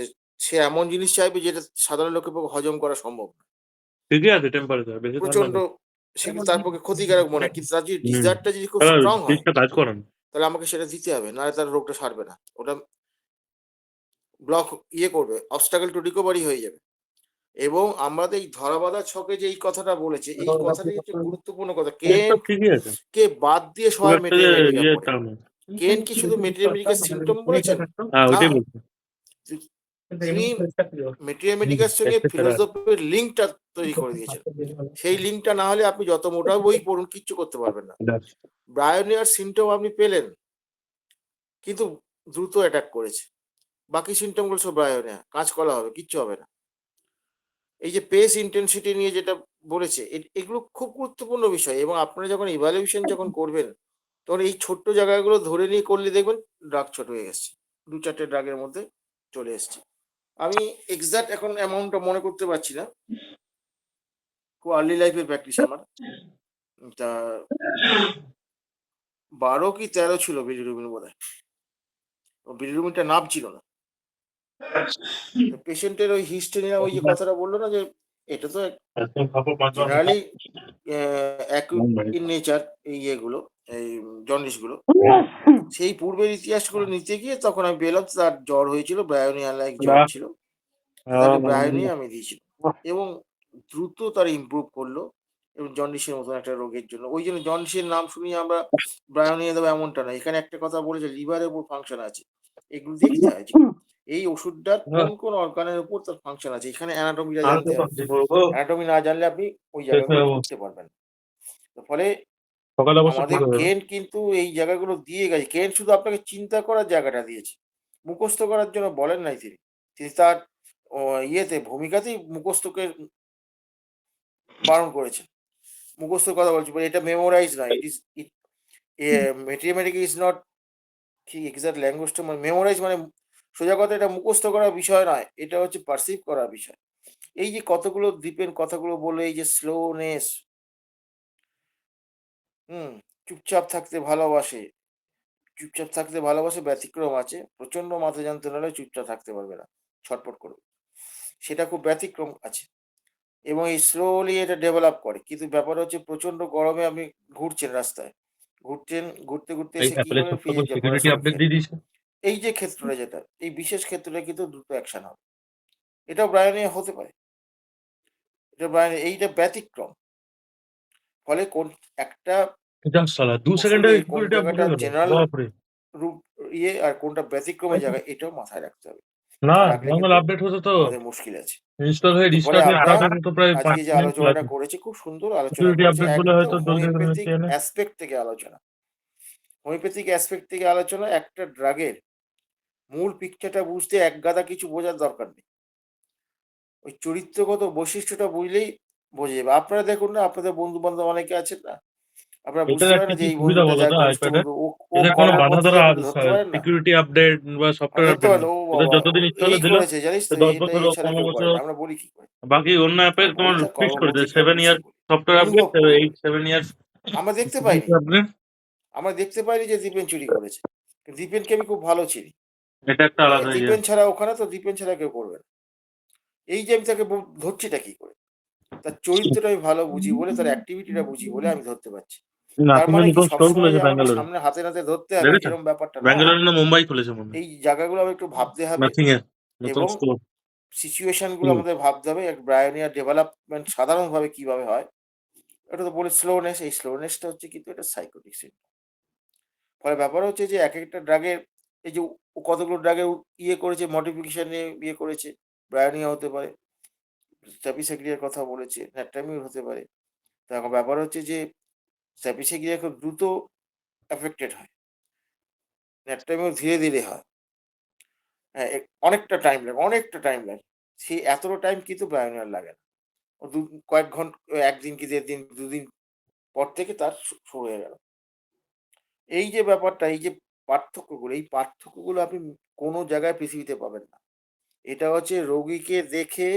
সে এমন জিনিস চাইবে যেটা সাধারণ লোকের পক্ষে হজম করা সম্ভব না, ঠিকই আছে টেম্পারেচার, বেশি ঠান্ডা প্রচন্ড, নেই। সেগুলো তার পক্ষে ক্ষতিকারক মনে হয়। কিন্তু তার যদি হুম, ডিজায়ারটা যদি খুব তাহলে স্ট্রং হয় জিনিসটা কাজ করেন। তাহলে আমাকে সেটা দিতে হবে, নাহলে তার রোগটা সারবে না, ওটা ব্লক করবে, অবস্টাকল টু রিকভারি হয়ে যাবে। এবং আমাদের এই ধরাবাঁধা ছকে যে এই কথাটা বলেছে, এই কথাটি হচ্ছে গুরুত্বপূর্ণ কথা। জিনিসটা ঠিকই আছে, কে বাদ দিয়ে খুব সবাই একটা যে মেটেরিয়ামেটিকা ইয়ে পড়ে। টা না। কেন কি শুধু মেটেরিয়ামেটিকার সিমটম বলেছেন? হ্যাঁ, না, ওইটাই বলছি। তিনি মেটেরিয়ামেটিকার সঙ্গে ফিলোসফির লিঙ্কটা তৈরি করে দিয়েছেন। সেই লিঙ্কটা না হলে আপনি যত মোটা বই পড়ুন কিচ্ছু করতে পারবেন না। ব্রায়োনিয়ার সিমটম আপনি পেলেন, কিন্তু দ্রুত অ্যাটাক করেছে। বাকি সিমটমগুলো সব ব্রায়োনিয়া, কাঁচকলা হবে, কিচ্ছু হবে না। এই যে পেস ইন্টেন্সিটি নিয়ে যেটা বলেছে, এগুলো খুব গুরুত্বপূর্ণ বিষয়। এবং আপনারা যখন ইভ্যালুয়েশন যখন করবেন তখন এই ছোট্ট জায়গাগুলো ধরে নিয়ে করলে দেখবেন ড্রাগ ছোট হয়ে গেছে, 2-4টে ড্রাগের মধ্যে চলে এসছে। আমি এক্সাক্ট এখন অ্যামাউন্টটা মনে করতে পারছি না, খুব আর্লি লাইফের প্র্যাকটিস আমার। তা 12 কি 13 ছিল বিলিরুবিন বোধহয়, বিলিরুবিনটা নামছিল না। পেশেন্টের ওই হিস্ট্রি নিয়ে ওই যে কথাটা বললো না যে এটা তো জেনারেলি অ্যাকিউট ইন নেচার, এই ইয়েগুলো, এই জন্ডিসগুলো, সেই পূর্বের ইতিহাসগুলো নিতে গিয়ে তখন আমি পেলাম তার জ্বর হয়েছিল, ব্রায়োনিয়া লাইক জ্বর ছিল, তাকে ব্রায়োনিয়া আমি দিয়েছিলাম এবং দ্রুত তার ইমপ্রুভ করলো এবং জন্ডিসের মতন একটা রোগের জন্য। ওই জন্য জন্ডিসের নাম শুনেই আমরা ব্রায়োনিয়া দেবো এমনটা না। এখানে একটা কথা বলেছে লিভারের উপর ফাংশন আছে। এগুলো দেখতে হয় যে এই ওষুধটার কোন অর্গানের উপর তার ফাংশন আছে। এখানে অ্যানাটমিটা জানতে হবে। অ্যানাটমি না জানলে আপনি ওই জায়গাগুলো ধরতে পারবেন না। তো ফলে সকালে অবশ্য আমাদের ঠিক হয়ে যাবে। কেন্ট কিন্তু এই জায়গাগুলো দিয়ে গেছে। কেন্ট শুধু আপনাকে চিন্তা করার জায়গাটা দিয়েছে। মুখস্থ করার জন্য বলেন নাই তিনি। তিনি তার ও ইয়েতে ভূমিকাতেই মুখস্থকে বারণ করেছেন। মুখস্থর কথা বলছি, but এটা মেমোরাইজ নয়। ইট ইস ইট ম্যাথমেটিক্স ইজ নট কি এক্সাক্ট ল্যাঙ্গুয়েজটা মেমোরাইজ মানে সোজা কথা এটা মুখস্থ করার বিষয় নয়। এটা হচ্ছে পারসিভ করার বিষয়। এই যে কতগুলো দ্বীপের কথাগুলো বললো, এই যে স্লোনেস, হুম, চুপচাপ থাকতে ভালোবাসে। চুপচাপ থাকতে ভালোবাসে, ব্যতিক্রম আছে। প্রচন্ড মাথা যন্ত্রণা হলে চুপচাপ থাকতে পারবে না। ছটফট করবে। সেটা খুব ব্যতিক্রম আছে। এবং এই স্লোলি এটা ডেভেলপ করে। কিন্তু ব্যাপার হচ্ছে প্রচন্ড গরমে আপনি ঘুরছেন রাস্তায়। ঘুরতে, ঘুরতে এই এসে কি অ্যাপেলের করবেন? সব সকল ফ্রিজের জল ভরা সিকিউরিটি শুরু আপডেট খেয়ে দিয়ে নেবেন। দিয়েছে। এই যে ক্ষেত্রটা যেটা, এই বিশেষ ক্ষেত্রে কিন্তু দ্রুত অ্যাকশন হবে। এটাও ব্রায়োনিয়া হতে পারে। এটা ব্রায়োনিয়া এইটা ব্যতিক্রম। ফলে কোন একটা যা শালা 2 সেকেন্ডে ওষুধে কোন সিকিউরিটি আপডেট জায়গাটা হয়ে গেল। জেনারেল বাপরে! রূপ ইয়ে আর কোনটা ব্যতিক্রমের জায়গা এটাও মাথায় রাখতে হবে। না, না রাখলে নরমাল কিন্তু আপডেট হতে তো আমাদের মুশকিল আছে। ইনস্টল হয়ে তো ফলে রিস্টার্ট হয়ে আমরা আসাতে তো প্রায় 5 আজকে যে মিনিট আলোচনাটা লাগে। করেছি খুব সুন্দর আলোচনা সিকিউরিটি করেছি। আপডেট বলে একদম হয়তো জলদি করে হোমিওপ্যাথিক মিটিয়ে নেয়। অ্যাসপেক্ট থেকে আলোচনা। হোমিওপ্যাথিক অ্যাসপেক্ট থেকে আলোচনা। একটা ড্রাগের মূল পিকচারটা বুঝতে একগাদা কিছু বোঝার দরকার নেই। ওই চরিত্রগত বৈশিষ্ট্যটা বুঝলেই বোঝা যাবে। আপনারা দেখুন না, আপনাদের বন্ধু-বান্ধব অনেকে আছেন না? আপনারা বুঝতে এটার পারেন একটা না যে কি এই সুবিধা বন্ধুটা বলো যার তো ঘনিষ্ঠ আইপ্যাডে? বন্ধু, ও এদের কোনো করার বাঁধা ধরা পদ্ধতি আপনি ধরতে পারেন না? সিকিউরিটি আপডেট বা আপনি সফটওয়্যার ধরতে আপডেট পারেন নেই। ও ওদের বাবা! যতদিন ইনস্টল এই দিল করেছে জানিস সে তো? 10 এটা বছর হোক, এছাড়া 15 কেউ বছর করে না। হোক, আমরা বলি কি করে? বাকি অন্য অ্যাপের আমরা তোমার বলি তার ফিক্স করে দেয় কর্মপদ্ধতিটা 7 বুঝি ইয়ার বলি। সফটওয়্যার আপডেট, অনুভব করে বলি। 7 ইয়ার আমরা দেখতে পাইনি। Security update. আমরা দেখতে পাইনি যে দীপেন চুরি করেছে। দীপেনকে আমি খুব ভালো চিনি। এটা একটা আলাদা ইয়ে। দীপেন ছাড়া ওখানে তো দীপেন ছাড়া কেউ করবে না। এই যে আমি তাকে ধরছিটা কি করে? তার চরিত্রটা আমি ভালো বুঝি বলে, তার অ্যাক্টিভিটিটা বুঝি বলে আমি ধরতে পারছি। না, তার তুমি মানে কি নতুন স্টোর সবসময় খুলেছে যে আমাকে ব্যাঙ্গালোরে, সামনে হাতে নাতে ধরতে হবে দেখেছো? এরকম ব্যাপারটা না। ব্যাঙ্গালোরে না মুম্বাই খুলেছে মনে হয়, এই জায়গাগুলো আমাকে একটু ভাবতে হবে নাথিং এর নতুন এবং স্টোর। সিচুয়েশন গুলো আমাদের ভাবতে হবে। এক ব্রায়োনিয়া ডেভেলপমেন্ট সাধারণভাবে কিভাবে হয়? এটা তো বলে স্লোনেস, এই স্লোনেসটা হচ্ছে কিন্তু এটা সাইকোটিক সিম্পটম। ফলে ব্যাপার হচ্ছে যে একেকটা ড্রাগের এই যে কতগুলো ড্রাগের ইয়ে করেছে, মডিফিকেশন নিয়ে ইয়ে করেছে। ব্রায়োনিয়া হতে পারে, স্ট্যাপিসেগ্রিয়ার কথা বলেছে, ন্যাট্রামিউর হতে পারে। তো এখন ব্যাপার হচ্ছে যে স্ট্যাপিসেগ্রিয়া খুব দ্রুত এফেক্টেড হয়। ন্যাট্রামিউর ধীরে, ধীরে হয়। হ্যাঁ, অনেকটা টাইম লাগে, অনেকটা টাইম লাগে। সেই এতটা টাইম কিন্তু ব্রায়োনিয়ার লাগে না। ও কয়েক ঘন্টা, ১ দিন কি ১.৫ দিন, ২ দিন পর থেকে তার শুরু হয়ে গেল। এই যে ব্যাপারটা, এই যে পার্থক্যগুলো, এই পার্থক্যগুলো আপনি কোনো জায়গায় পৃথিবীতে পাবেন না। এটা হচ্ছে রোগীকে দেখে,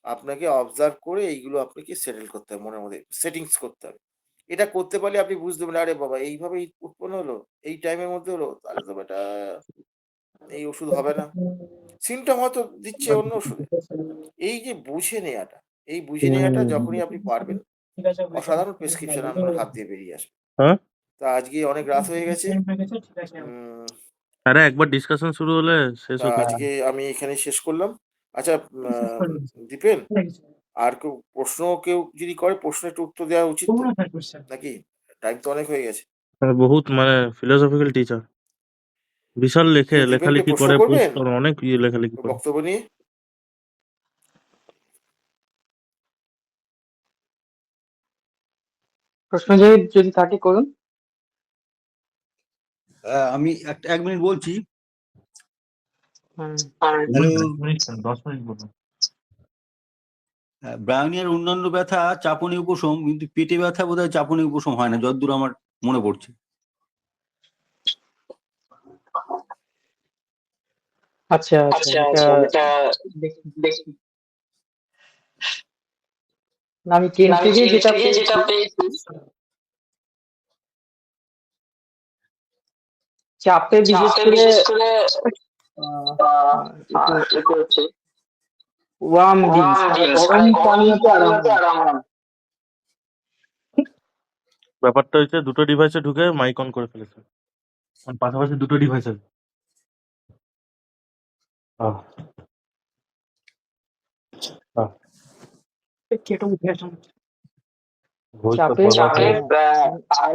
আপনাকে অবজার্ভ করে এইগুলো আপনাকে সেটেল করতে হবে মনের মধ্যে, সেটিংস করতে হবে। এটা করতে পারলে আপনি বুঝতে পারবেন, আরে বাবা এইভাবেই উৎপন্ন হলো, এই টাইমের মধ্যে হলো, তাহলে তো বেটা এই ওষুধ হবে না। সিম্পটম হয়তো দিচ্ছে অন্য ওষুধে। এই যে বুঝে নেয়াটা, এই বুঝে নেয়াটা যখনই আপনি পারবেন, অসাধারণ প্রেসক্রিপশন আপনার হাত দিয়ে বেরিয়ে আসবে। হ্যাঁ, তা আজকে অনেক রাত হয়ে গেছে। উম আরে একবার ডিসকাশন শুরু হলে শেষ তা হতো না। আজকে আমি এখানেই শেষ করলাম। আচ্ছা, দীপেন, আর কেউ যদি করে প্রশ্ন একটু উত্তর দেওয়া উচিত তো? নাকি? টাইম তো অনেক হয়ে গেছে। বহুত মানে ফিলোসফিক্যাল টিচার, বিশাল কেউ দীপেনকে লেখালেখি প্রশ্ন করে, পোস্ট করবেন করে, অনেক লেখালেখি ওর করে। বক্তব্য নিয়ে? প্রশ্ন যদি থাকে করুন। আমি এক মিনিট বলছি। হুম। হ্যালো। 10 মিনিট বলুন। ব্রায়োনিয়ার অন্যান্য ব্যথা চাপনি উপশম, কিন্তু পেটে ব্যথা বোধহয় চাপনি উপশম হয় না, যতদূর আমার মনে পড়ছে। আচ্ছা আচ্ছা, এটা দেখি। না, আমি কেন থেকে যেটা পেয়েছি, চাপে বিশেষ করে আহ, একটু ওয়ার্ম ড্রিঙ্কস মানে গরম পানীয়তে আরাম হয়। ব্যাপারটা হচ্ছে দুটো ডিভাইসে ঢুকে মাইক অন করে ফেলেছে, মানে পাশাপাশি দুটো ডিভাইস আছে। আহ, আহ। ভবিষ্যৎ চাপে বরবাদ আর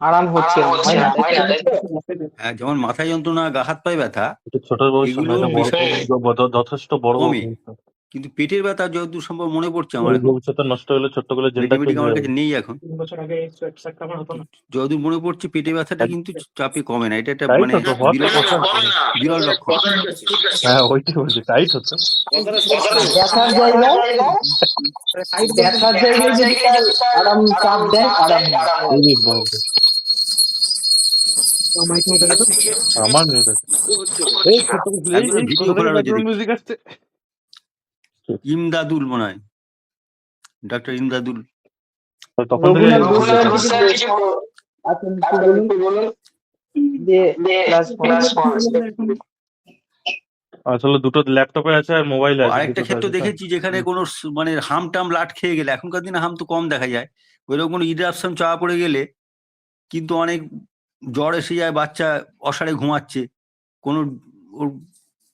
আরাম হচ্ছে না, হয় না, তাই তো? হ্যাঁ, যেমন মাথায় যন্ত্রণা, গা হাত পায়ে ব্যথা, এটা ছোট ভবিষ্যৎ না, এগুলোর এটা বড় বিষয়ে যথেষ্ট বড় কমে, ভবিষ্যৎ। কিন্তু পেটের ব্যথা যতদূর সম্ভব মনে পড়ছে আমার এই এখন, ভবিষ্যৎটা নষ্ট হলে ছোট্ট করে জেলটা ম্যাথমেটিক চেঞ্জ আমার হয়ে কাছে যাবে। নেই এখন, যতদূর মনে পড়ছে পেটে ব্যথাটা কিন্তু চাপে কমে না, এটা একটা টাইট মানে হতো, হওয়ার তো বিরল কথা হতো। বিরল লক্ষণ। হ্যাঁ, ওইটাই বলছি, টাইট হতো। কথাটা সত্য। ব্যথার জায়গায় যদি তার আরাম চাপ দেয়, আরাম হয়। এই বাবা, আমার মেয়ে আছে। এই ছোট্ট করে এই একজনের এই ভিডিও কোথা থেকে খোলা রয়েছে ব্যাকগ্রাউন্ড দেখছি, মিউজিক আসছে? ইমদাদুল মনে হয়, ডাক্তার ইমদাদুল। তখন থেকে রঘুনাথ গোস্বামী কিছু আছেন, একটু বলুন যে ক্লাস আসলে দুটো ল্যাপটপে আছে আর মোবাইলে আছে, আরেকটা দুটোতে ক্ষেত্র আছে তো। দেখেছি যেখানে কোনো মানে হাম টাম লাট খেয়ে গেলে, এখনকার দিনে হাম তো কম দেখা যায়, ওইরকম কোনো ইডাপশন চাপা পড়ে গেলে কিন্তু অনেক জ্বর এসে যায়, বাচ্চা অসাড়ে ঘুমাচ্ছে, কোনো ওর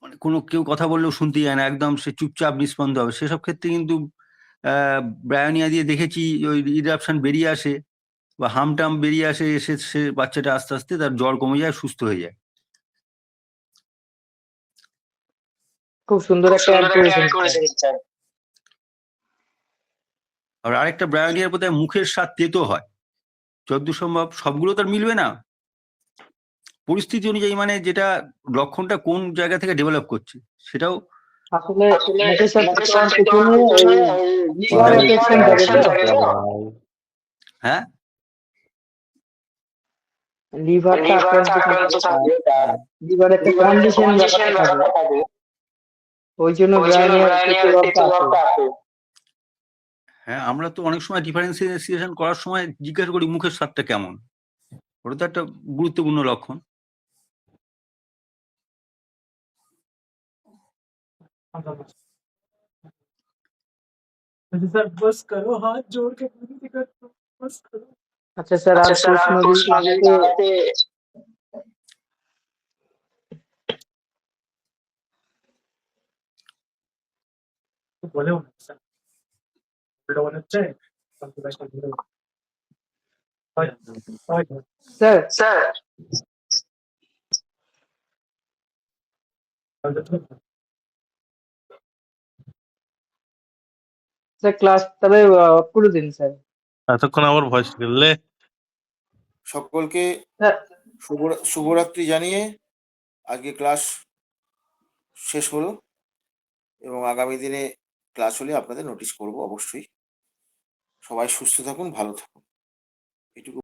মানে কোনো কেউ কথা বললেও শুনতে যায় না, একদম সে চুপচাপ নিস্পন্দ হবে, সেসব ক্ষেত্রে কিন্তু ব্রায়োনিয়া দিয়ে দেখেছি ওই ইডাপশন বেরিয়ে আসে বা হামটাম বেরিয়ে আসে, এসে সে বাচ্চাটা আস্তে আস্তে তার জ্বর কমে যায়, সুস্থ হয়ে যায়। খুব সুন্দর একটা অ্যাড করেছেন স্যার। আর আরেকটা ব্রায়োনিয়ার বোধহয় মুখের স্বাদ তেতো হয়, যতদূর সম্ভব, সবগুলো তো আর মিলবে না, পরিস্থিতি অনুযায়ী, মানে যেটা লক্ষণটা কোন জায়গা থেকে ডেভেলপ করছে সেটাও। আসলে মুকেশ স্যার তোমার পেছনে ওই লিভার অ্যাফেকশন থাকে তো, হ্যাঁ, লিভারটা আক্রান্ত থাকে, লিভার একটা কন্ডিশন ব্যাপারটা থাকে, ওই জন্য ব্রায়ানিয়ার পেটে রক্ত আসে। হ্যাঁ, আমরা তো অনেক সময় ডিফারেন্সিয়েশন করার সময় জিজ্ঞাসা করি মুখের স্বাদটা কেমন, ওটা তো একটা গুরুত্বপূর্ণ লক্ষণ। আচ্ছা স্যার, আর প্রশ্ন যদি থাকে স্যার। স্যার ক্লাস তবে অফ করে দিন স্যার। এতক্ষণ আমার ভয়েস গেলে। সকলকে স্যার শুভরাত্রি জানিয়ে আজকে ক্লাস শেষ হলো, এবং আগামী দিনে ক্লাস হলে আপনাদের নোটিশ করব অবশ্যই। সবাই সুস্থ থাকুন, ভালো থাকুন, এটুকু